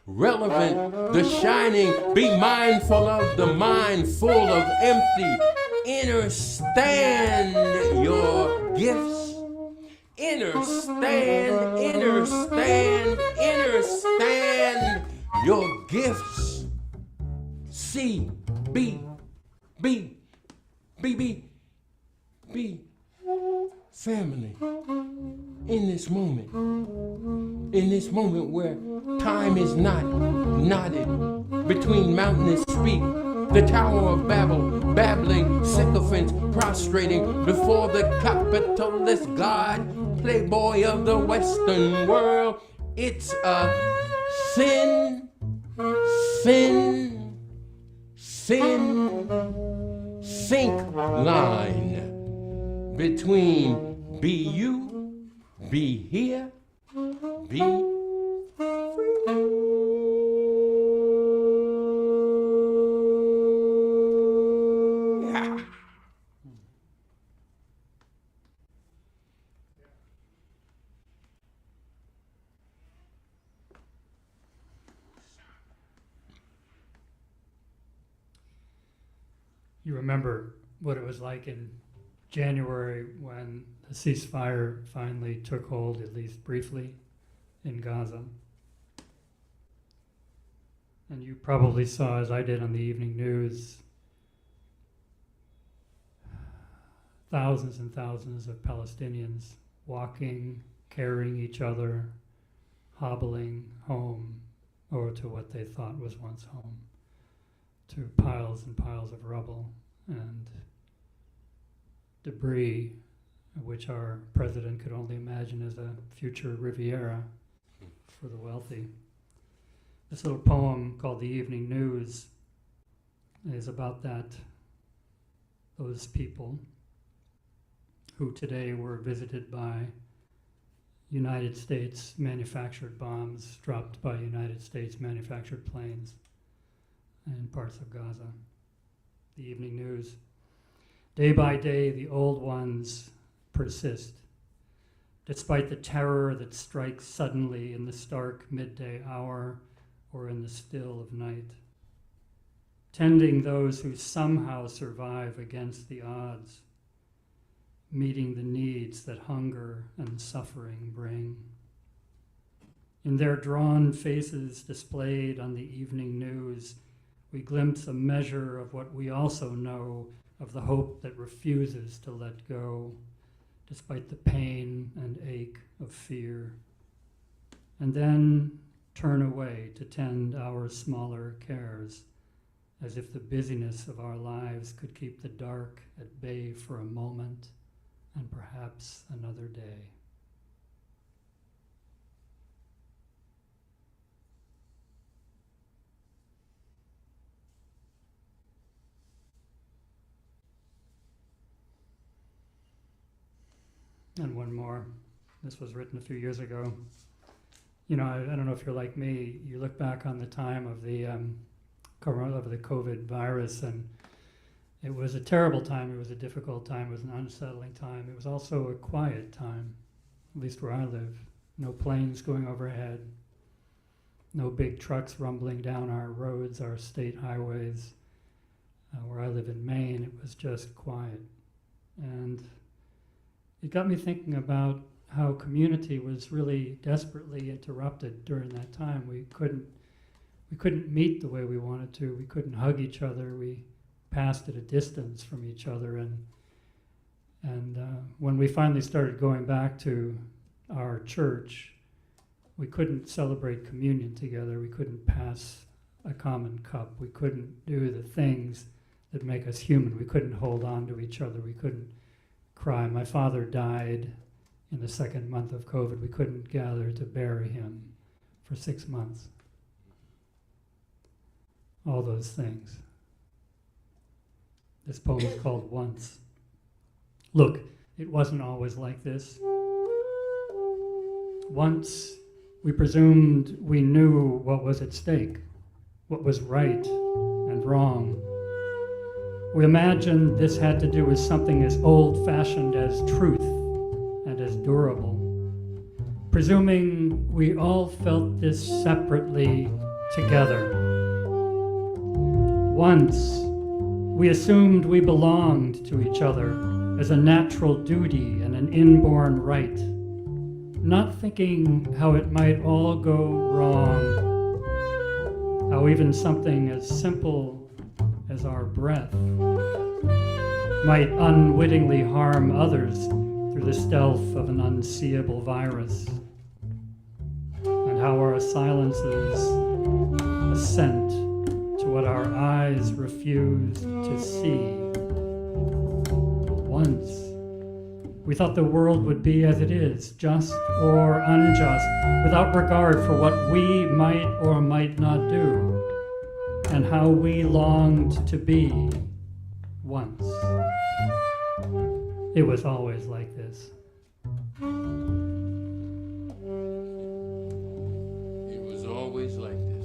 relevant, the shining. Be mindful of the mind full of empty. Understand your gifts. Understand, understand, understand your gifts. See, be family in this moment where time is not knotted between mountainous peak, the Tower of Babel, babbling sycophants prostrating before the capitalist god, playboy of the Western world. It's a thin sync line between be you, be here, be free. Yeah. You remember what it was like in January when the ceasefire finally took hold, at least briefly, in Gaza. And you probably saw, as I did on the evening news, thousands and thousands of Palestinians walking, carrying each other, hobbling home, or to what they thought was once home, to piles and piles of rubble and debris, which our president could only imagine as a future Riviera for the wealthy. This little poem called The Evening News is about those people who today were visited by United States manufactured bombs dropped by United States manufactured planes in parts of Gaza. The Evening News. Day by day, the old ones persist, despite the terror that strikes suddenly in the stark midday hour or in the still of night, tending those who somehow survive against the odds, meeting the needs that hunger and suffering bring. In their drawn faces displayed on the evening news, we glimpse a measure of what we also know of the hope that refuses to let go, despite the pain and ache of fear, and then turn away to tend our smaller cares, as if the busyness of our lives could keep the dark at bay for a moment and perhaps another day. And one more. This was written a few years ago. You know, I don't know if you're like me. You look back on the time of the COVID virus, and it was a terrible time. It was a difficult time. It was an unsettling time. It was also a quiet time, at least where I live. No planes going overhead. No big trucks rumbling down our roads, our state highways. Where I live in Maine, it was just quiet. And it got me thinking about how community was really desperately interrupted during that time. We couldn't meet the way we wanted to. We couldn't hug each other. We passed at a distance from each other. And when we finally started going back to our church, we couldn't celebrate communion together. We couldn't pass a common cup. We couldn't do the things that make us human. We couldn't hold on to each other. We couldn't cry. My father died in the second month of COVID. We couldn't gather to bury him for 6 months. All those things. This poem is called Once. Look, it wasn't always like this. Once, we presumed we knew what was at stake, what was right and wrong. We imagined this had to do with something as old-fashioned as truth and as durable. Presuming we all felt this separately together. Once, we assumed we belonged to each other as a natural duty and an inborn right, not thinking how it might all go wrong, how even something as simple as our breath might unwittingly harm others through the stealth of an unseeable virus, and how our silences assent to what our eyes refused to see. Once, we thought the world would be as it is, just or unjust, without regard for what we might or might not do, and how we longed to be once. It was always like this. It was always like this.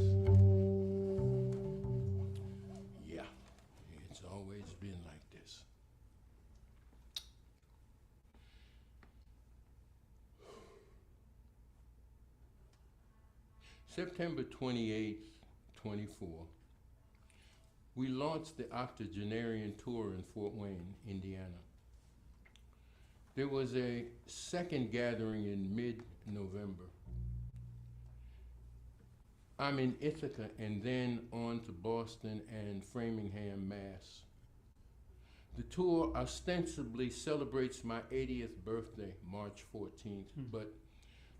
Yeah, it's always been like this. September 28th, 24, we launched the Octogenarian tour in Fort Wayne, Indiana. There was a second gathering in mid-November. I'm in Ithaca and then on to Boston and Framingham, Mass. The tour ostensibly celebrates my 80th birthday, March 14th, but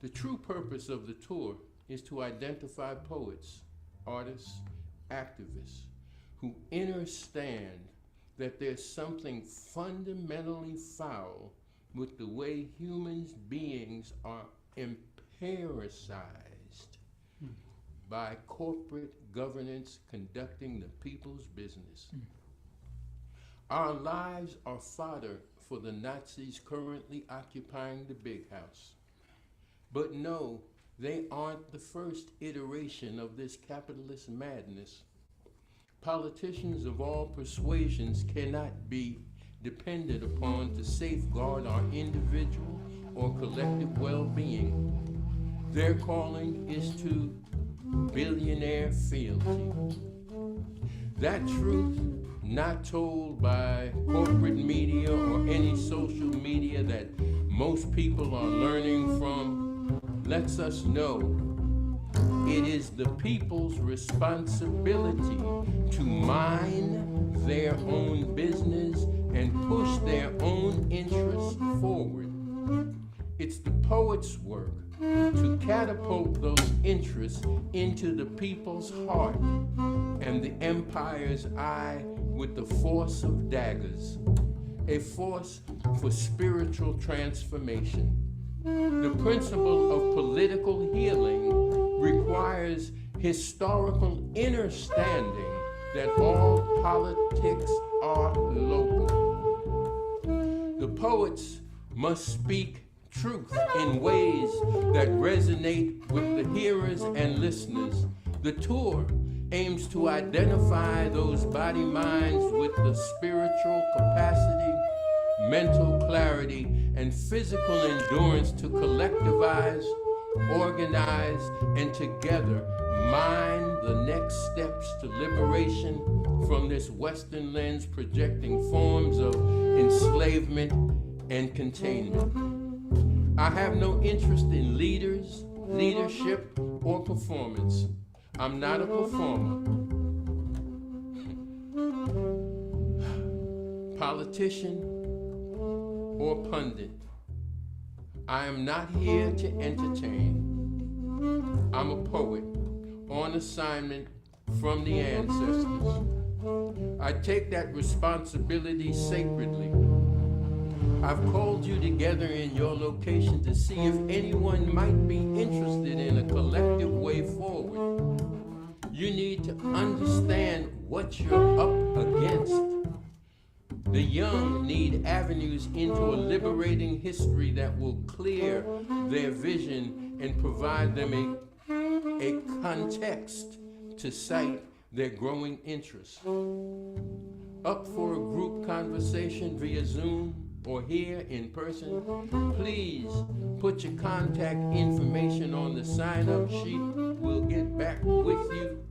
the true purpose of the tour is to identify poets, artists, activists who understand that there's something fundamentally foul with the way human beings are empiricized, by corporate governance conducting the people's business. Our lives are fodder for the Nazis currently occupying the big house. But no, they aren't the first iteration of this capitalist madness. Politicians of all persuasions cannot be depended upon to safeguard our individual or collective well-being. Their calling is to billionaire fealty. That truth, not told by corporate media or any social media that most people are learning from, lets us know it is the people's responsibility to mind their own business and push their own interests forward. It's the poet's work to catapult those interests into the people's heart and the empire's eye with the force of daggers, a force for spiritual transformation. The principle of political healing requires historical understanding that all politics are local. The poets must speak truth in ways that resonate with the hearers and listeners. The tour aims to identify those body minds with the spiritual capacity, mental clarity, and physical endurance to collectivize, organize, and together mine the next steps to liberation from this Western lens projecting forms of enslavement and containment. I have no interest in leaders, leadership, or performance. I'm not a performer. Politician or pundit. I am not here to entertain. I'm a poet on assignment from the ancestors. I take that responsibility sacredly. I've called you together in your location to see if anyone might be interested in a collective way forward. You need to understand what you're up against. The young need avenues into a liberating history that will clear their vision and provide them a context to cite their growing interests. Up for a group conversation via Zoom or here in person, please put your contact information on the sign-up sheet. We'll get back with you.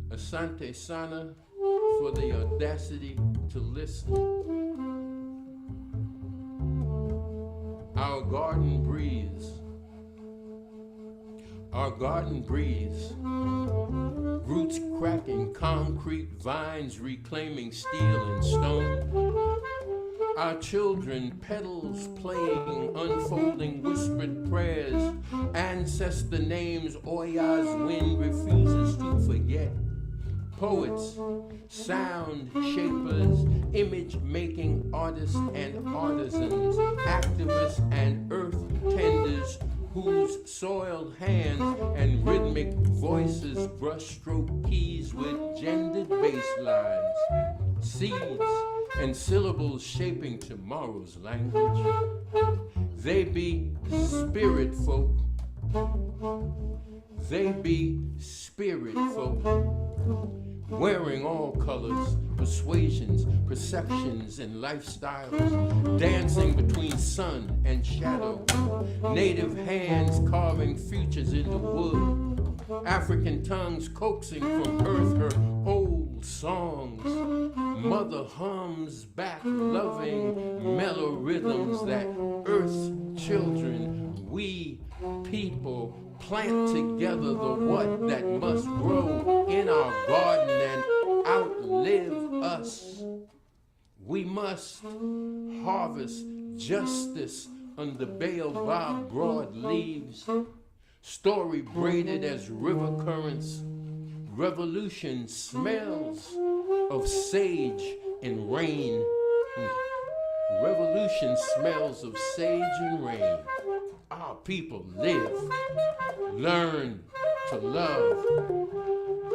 Asante Sana for the audacity to listen. Our garden breathes. Our garden breathes. Roots cracking concrete, vines reclaiming steel and stone. Our children, petals playing, unfolding whispered prayers, ancestor names Oya's wind refuses to forget. Poets, sound shapers, image-making artists and artisans, activists and earth tenders whose soiled hands and rhythmic voices brushstroke keys with gendered bass lines, seeds and syllables shaping tomorrow's language. They be spirit folk. They be spirit folk. Wearing all colors, persuasions, perceptions, and lifestyles, dancing between sun and shadow, native hands carving futures into wood, African tongues coaxing from earth her old songs, mother hums back loving mellow rhythms that earth's children, we people, plant together the what that must grow in our garden and outlive us. We must harvest justice under baobab broad leaves, story braided as river currents. Revolution smells of sage and rain. Revolution smells of sage and rain. Our people live, learn, to love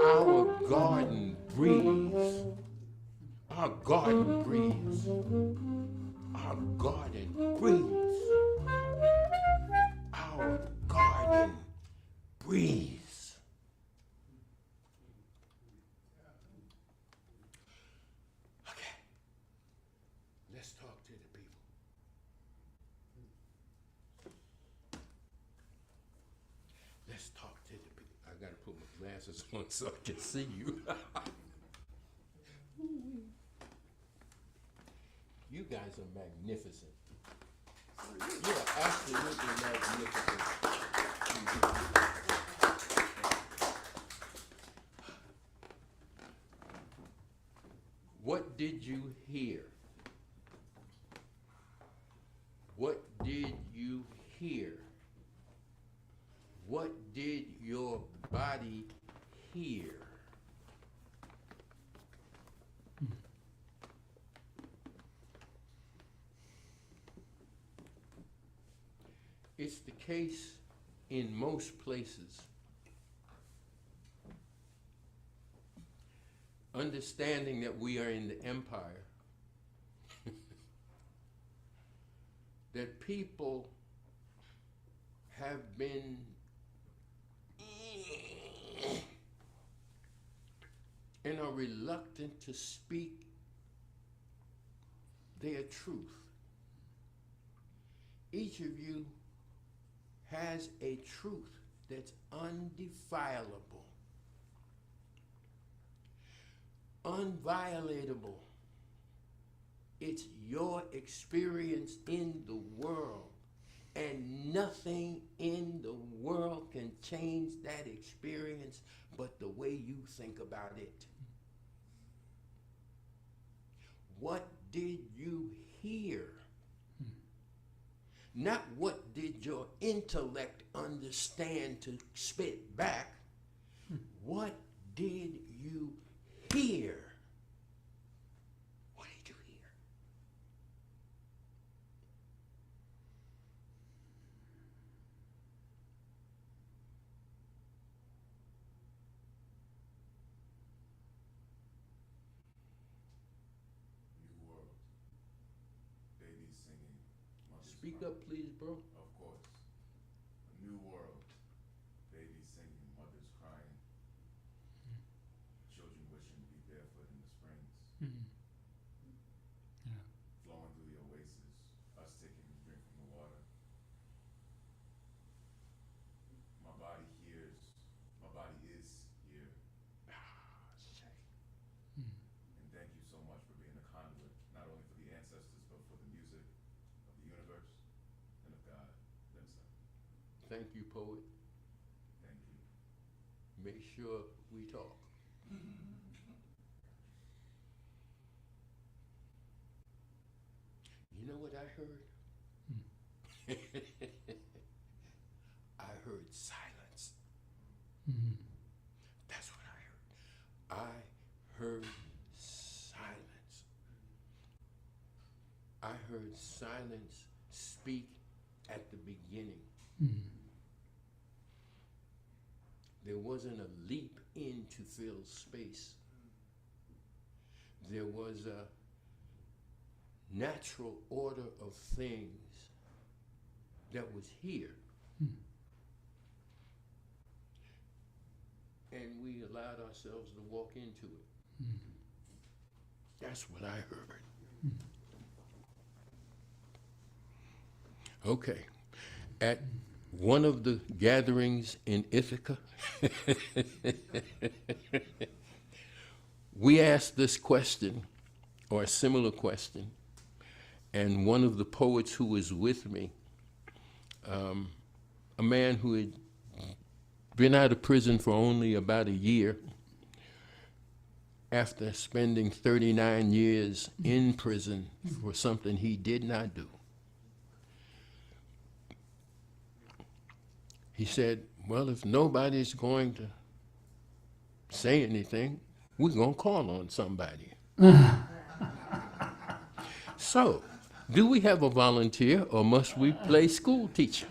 our garden breeze. Our garden breeze. Our garden breeze. Our garden breeze. Okay. Let's talk to the people. Let's talk to the people. I gotta put my glasses on so I can see you. You guys are magnificent. You are absolutely magnificent. What did you hear? What did you hear? What did your body hear? It's the case in most places. Understanding that we are in the empire, that people have been and are reluctant to speak their truth. Each of you has a truth that's undefilable, unviolatable. It's your experience in the world, and nothing in the world can change that experience but the way you think about it. What did you hear? Not what did your intellect understand to spit back. What did you hear? What did you hear? New world. Babies singing. Mothers Speak crying. up, please, bro. Of course. A new world. Babies singing. Mothers crying. Children wishing to be barefoot in the springs. Yeah. Flowing through the oasis. Us taking a drink from the water. My body hears. My body is here. And thank you so much for being a conduit, not only for the ancestors, but for the music of the universe and of God themselves. Thank you, poet. Thank you. Make sure we talk. You know what I heard? I heard silence. That's what I heard. I heard silence. I heard silence speak at the beginning. There wasn't a leap in to fill space. There was a natural order of things that was here. And we allowed ourselves to walk into it. That's what I heard. Okay. At one of the gatherings in Ithaca, we asked this question, or a similar question, and one of the poets who was with me, a man who had been out of prison for only about a year, after spending 39 years in prison for something he did not do. He said, well, if nobody's going to say anything, we're going to call on somebody. So, do we have a volunteer, or must we play school teacher?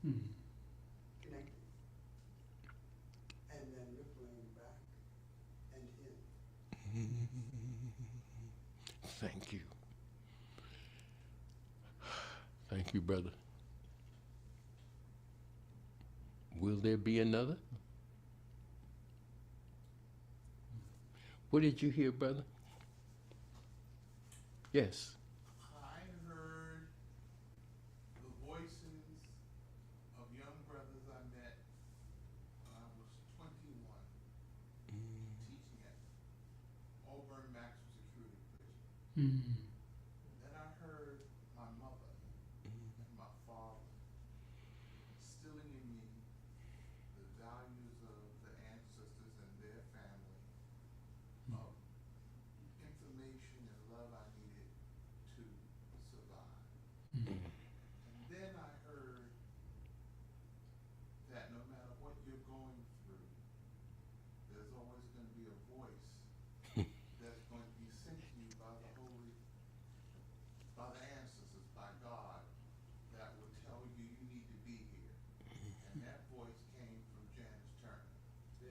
connecting, and then rippling back and in. Thank you. Thank you, brother. Will there be another? What did you hear, brother? Yes. I heard the voices of young brothers I met when I was 21, teaching at Auburn Maxwell Security Prison. Then I heard my mother and my father instilling in me the values of the ancestors and their family, of information and love I needed to survive. And then I heard that no matter what you're going through, there's always going to be a voice that's going to be sent to you by the ancestors, by God, that will tell you you need to be here. And that voice came from Janice Turner, who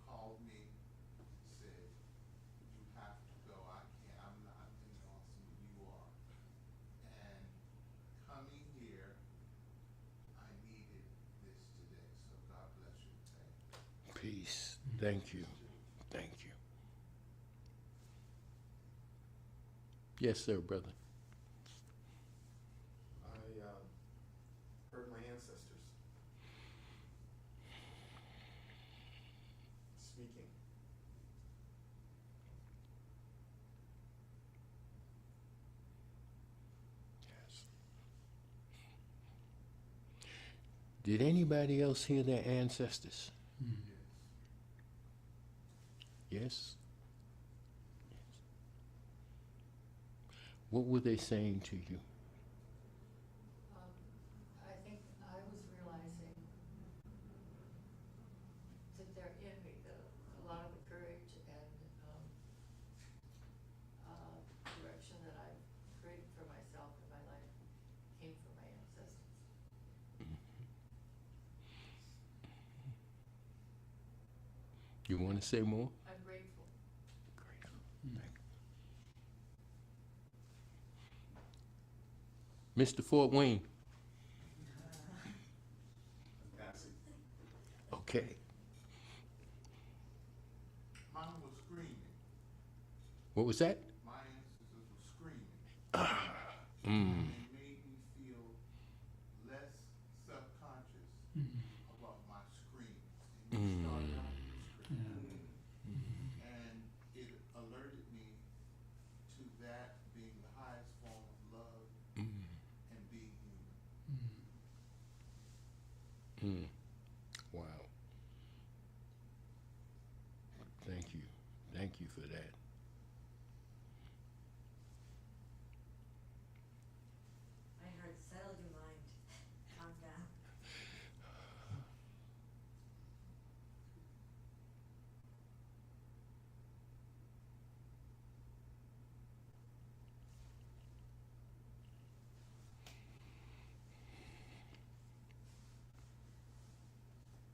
called me, said, you have to go. I can't, I'm not as awesome as you are. And coming here, I needed this today. So God bless you. Thank you. Peace. Thank you. Thank you. Yes, sir, brother. I heard my ancestors speaking. Yes. Did anybody else hear their ancestors? Yes? What were they saying to you? I think I was realizing that there in me a lot of the courage and direction that I've created for myself in my life came from my ancestors. You want to say more? I'm grateful. Grateful. Mr. Fort Wayne. Passing. Okay. Mine was screaming. What was that? My ancestors were screaming. And it made me feel less self-conscious about my screams. And you started out with screaming. And it alerted me to that being the highest form of love and being human. Wow. Thank you. Thank you for that. I heard, settle your mind, calm down.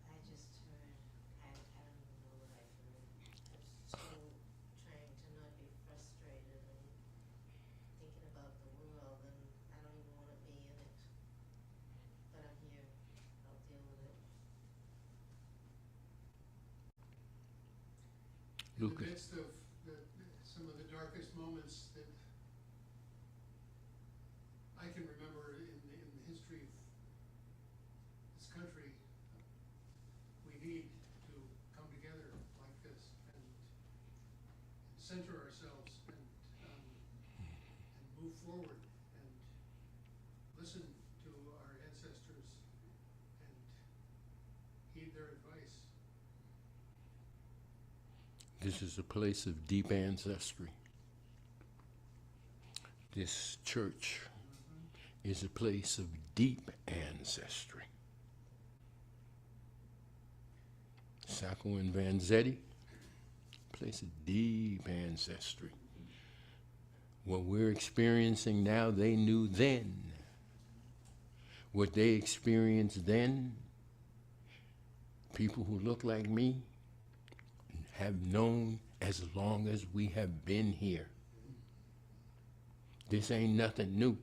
I just heard, I don't even know what I heard. I'm so trying to not be frustrated and thinking about the world, and I don't even want to be in it. But I'm here. I'll deal with it. In the Lucas. midst of some of the darkest moments that I can remember in the history of this country, we need to come together like this and center ourselves and move forward and listen to our ancestors and heed their advice. This is a place of deep ancestry. This church is a place of deep ancestry. Sacco and Vanzetti, place of deep ancestry. What we're experiencing now, they knew then. what they experienced then, people who look like me have known as long as we have been here. This ain't nothing new.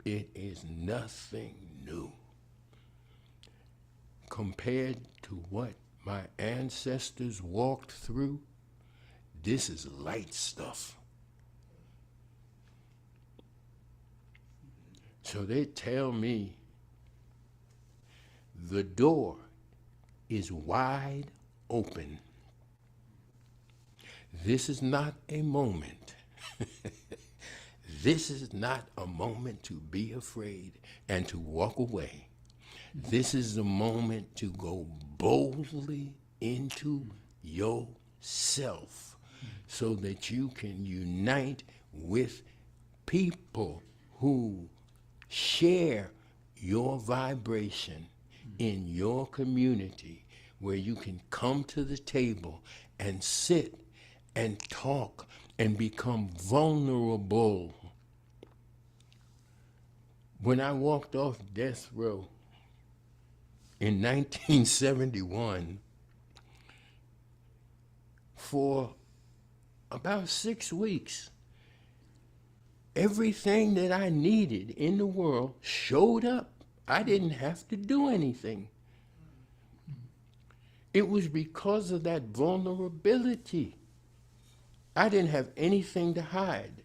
It is nothing new compared to what my ancestors walked through. This is light stuff. So they tell me the door is wide open. This is not a moment. This is not a moment to be afraid and to walk away. This is the moment to go boldly into yourself so that you can unite with people who share your vibration in your community, where you can come to the table and sit and talk and become vulnerable. When I walked off death row in 1971, for about 6 weeks, everything that I needed in the world showed up. I didn't have to do anything. It was because of that vulnerability. I didn't have anything to hide.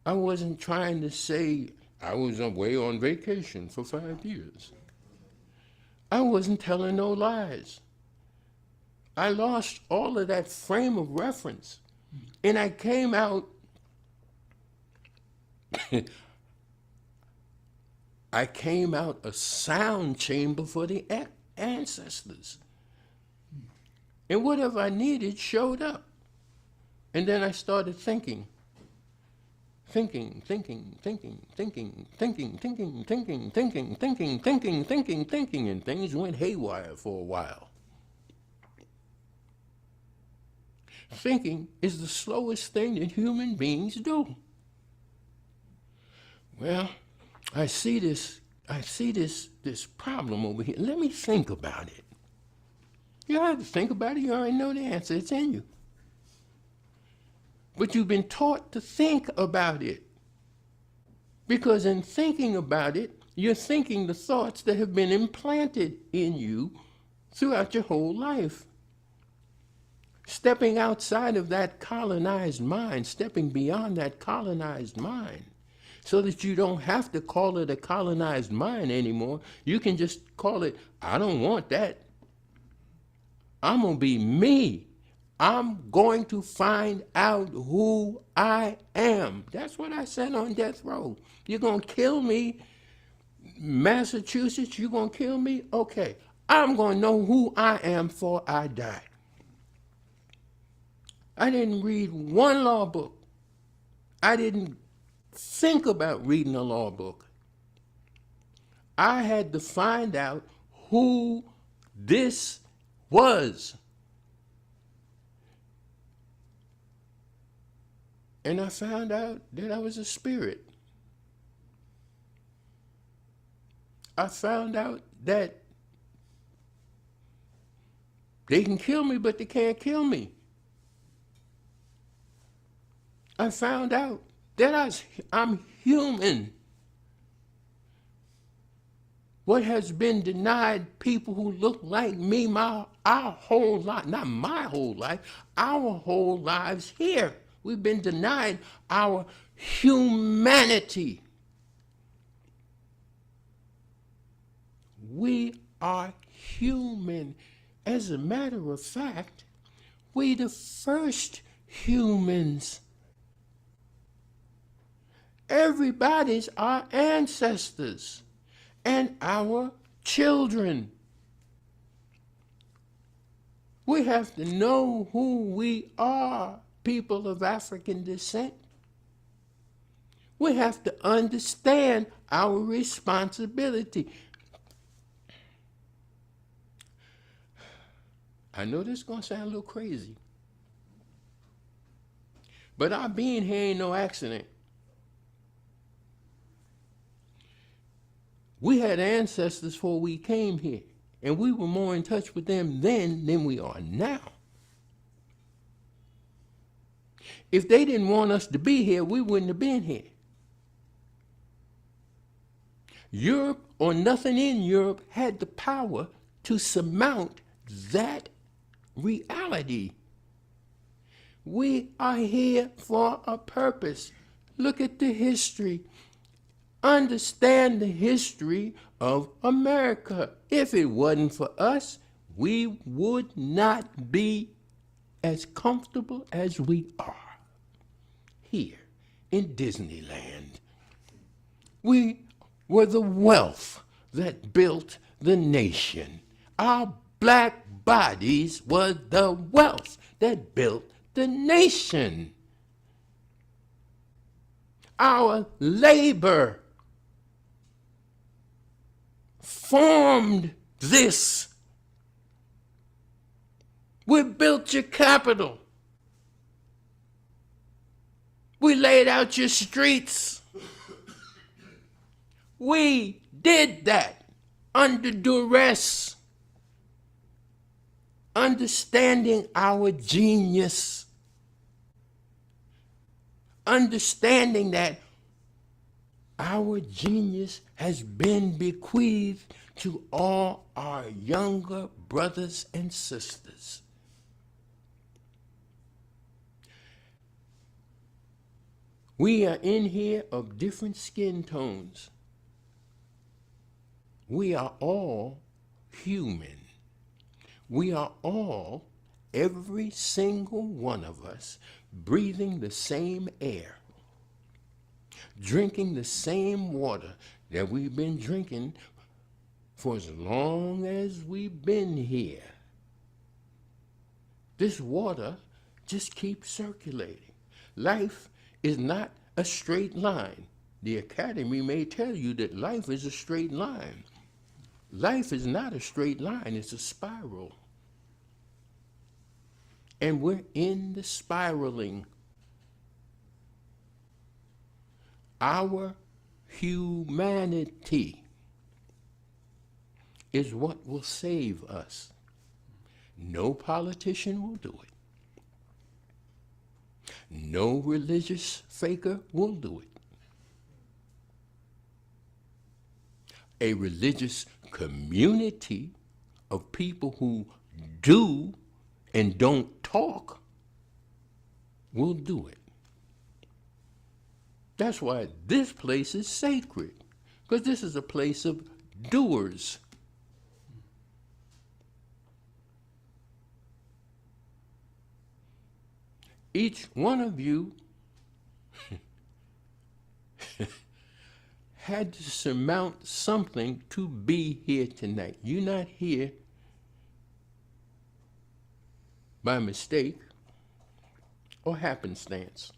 I wasn't trying to say I was away on vacation for 5 years. I wasn't telling no lies. I lost all of that frame of reference. And I came out I came out a sound chamber for the ancestors. And whatever I needed showed up. And then I started thinking, and things went haywire for a while. Thinking is the slowest thing that human beings do. Well, I see this problem over here. Let me think about it. You don't have to think about it. You already know the answer. It's in you. But you've been taught to think about it. Because in thinking about it, you're thinking the thoughts that have been implanted in you throughout your whole life. Stepping outside of that colonized mind, stepping beyond that colonized mind, so that you don't have to call it a colonized mind anymore. You can just call it, I don't want that. I'm going to be me. I'm going to find out who I am. That's what I said on death row. You're going to kill me, Massachusetts, you're going to kill me? Okay, I'm going to know who I am before I die. I didn't read one law book. I didn't think about reading a law book. I had to find out who this was. And I found out that I was a spirit. I found out that they can kill me, but they can't kill me. I found out that I'm human. What has been denied people who look like me our whole life, not my whole life, our whole lives here. We've been denied our humanity. We are human. As a matter of fact, we the first humans. Everybody's our ancestors and our children. We have to know who we are, people of African descent. We have to understand our responsibility. I know this is going to sound a little crazy, but our being here ain't no accident. We had ancestors before we came here, and we were more in touch with them then than we are now. If they didn't want us to be here, we wouldn't have been here. Europe, or nothing in Europe, had the power to surmount that reality. We are here for a purpose. Look at the history. Understand the history of America. If it wasn't for us, we would not be as comfortable as we are here in Disneyland. We were the wealth that built the nation. Our black bodies were the wealth that built the nation. Our labor formed this. We built your capital. We laid out your streets. We did that under duress, understanding our genius, understanding that our genius has been bequeathed to all our younger brothers and sisters. We are in here of different skin tones. We are all human. We are all, every single one of us, breathing the same air, drinking the same water that we've been drinking for as long as we've been here. This water just keeps circulating. Life is not a straight line. The Academy may tell you that life is a straight line. Life is not a straight line, it's a spiral. And we're in the spiraling. Our humanity is what will save us. No politician will do it. No religious faker will do it. A religious community of people who do and don't talk will do it. That's why this place is sacred, because this is a place of doers. Each one of you had to surmount something to be here tonight. You're not here by mistake or happenstance.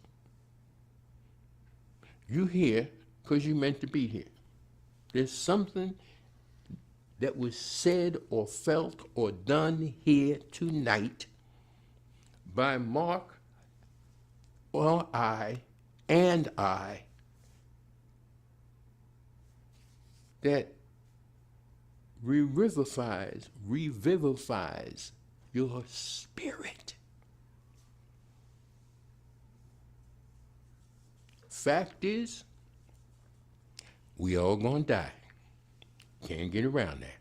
You're here because you meant to be here. There's something that was said or felt or done here tonight by Mark or I that revivifies your spirit. Fact is, we all gonna die. Can't get around that.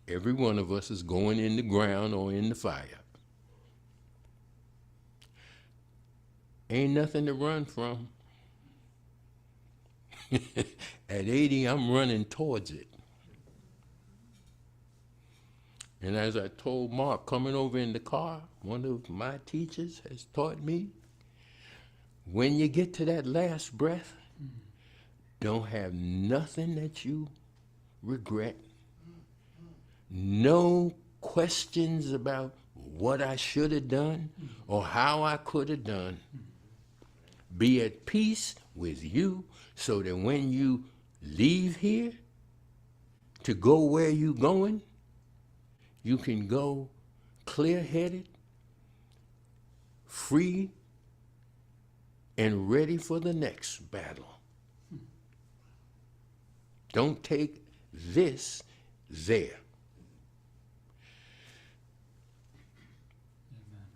Every one of us is going in the ground or in the fire. Ain't nothing to run from. At 80, I'm running towards it. And as I told Mark, coming over in the car, one of my teachers has taught me, when you get to that last breath, don't have nothing that you regret. No questions about what I should have done or how I could have done. Be at peace with you so that when you leave here to go where you're going, you can go clear-headed, free, and ready for the next battle. Don't take this there. Amen.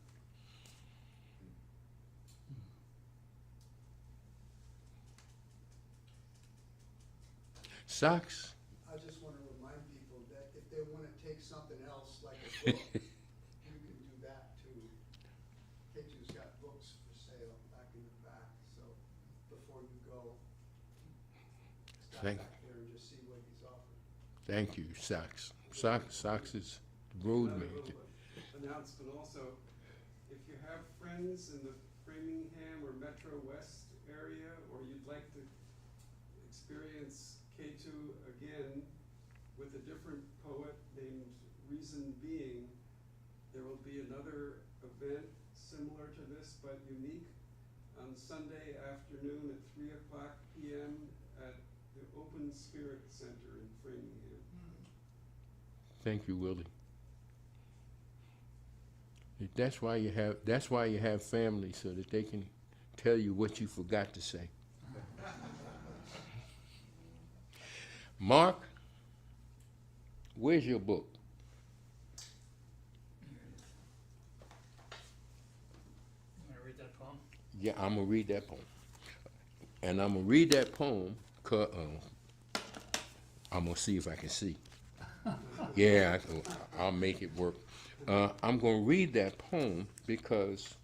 Socks? I just want to remind people that if they want to take something else, like a book, you can do that too. Kétu's got books for sale back in the back, so before you go, stop Thank- back there and just see what he's offering. Thank you, Socks. Socks is the road Another manager. little announcement also, if you have friends in the Framingham or Metro West area, or you'd like to experience Kétu again with a different poet named Reason Being, there will be another event similar to this but unique on Sunday afternoon at 3:00 p.m. at the Open Spirit Center in Framingham. Thank you, Willie. That's why you have family, so that they can tell you what you forgot to say. Mark, where's your book? You want to read that poem? Yeah, I'm gonna read that poem, and I'm gonna read that poem. I'm gonna see if I can see. Yeah, I'll make it work. I'm gonna read that poem because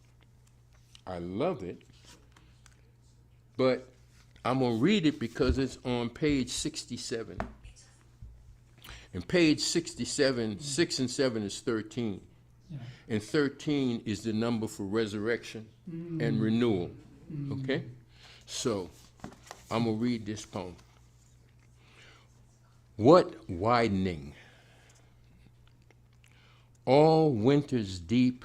I love it, but I'm gonna read it because it's on page 67. And page 67, 6 and 7 is 13. Yeah. And 13 is the number for resurrection and renewal. Okay? So, I'm going to read this poem. What widening? All winter's deep,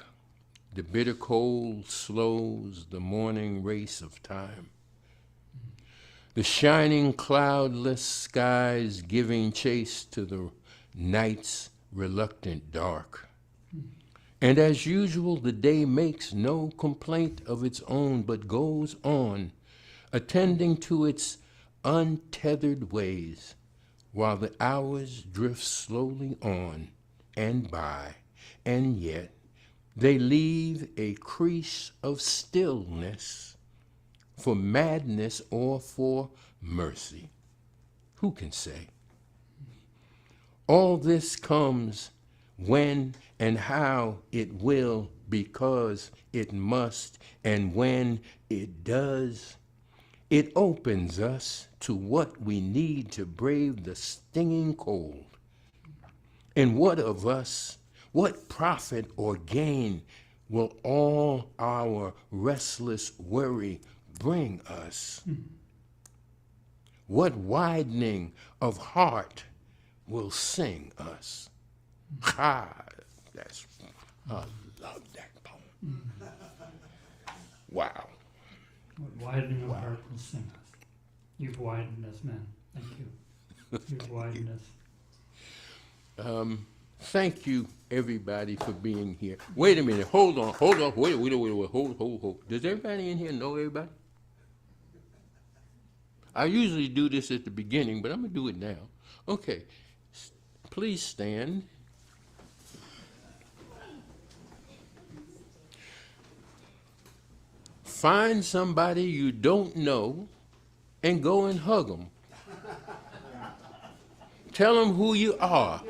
the bitter cold slows the morning race of time. The shining cloudless skies giving chase to the night's reluctant dark. And as usual, the day makes no complaint of its own, but goes on, attending to its untethered ways, while the hours drift slowly on and by, and yet they leave a crease of stillness for madness or for mercy. Who can say? All this comes when and how it will, because it must, and when it does, it opens us to what we need to brave the stinging cold. And what of us, what profit or gain will all our restless worry bring us? What widening of heart will sing us? Ha! I love that poem. Wow. What widening of heart will sing us. You've widened us, man. Thank you. You've widened us. Thank you, everybody, for being here. Wait a minute. Hold on. Wait. Hold. Does everybody in here know everybody? I usually do this at the beginning, but I'm going to do it now. Okay. Please stand. Find somebody you don't know and go and hug them. Tell them who you are.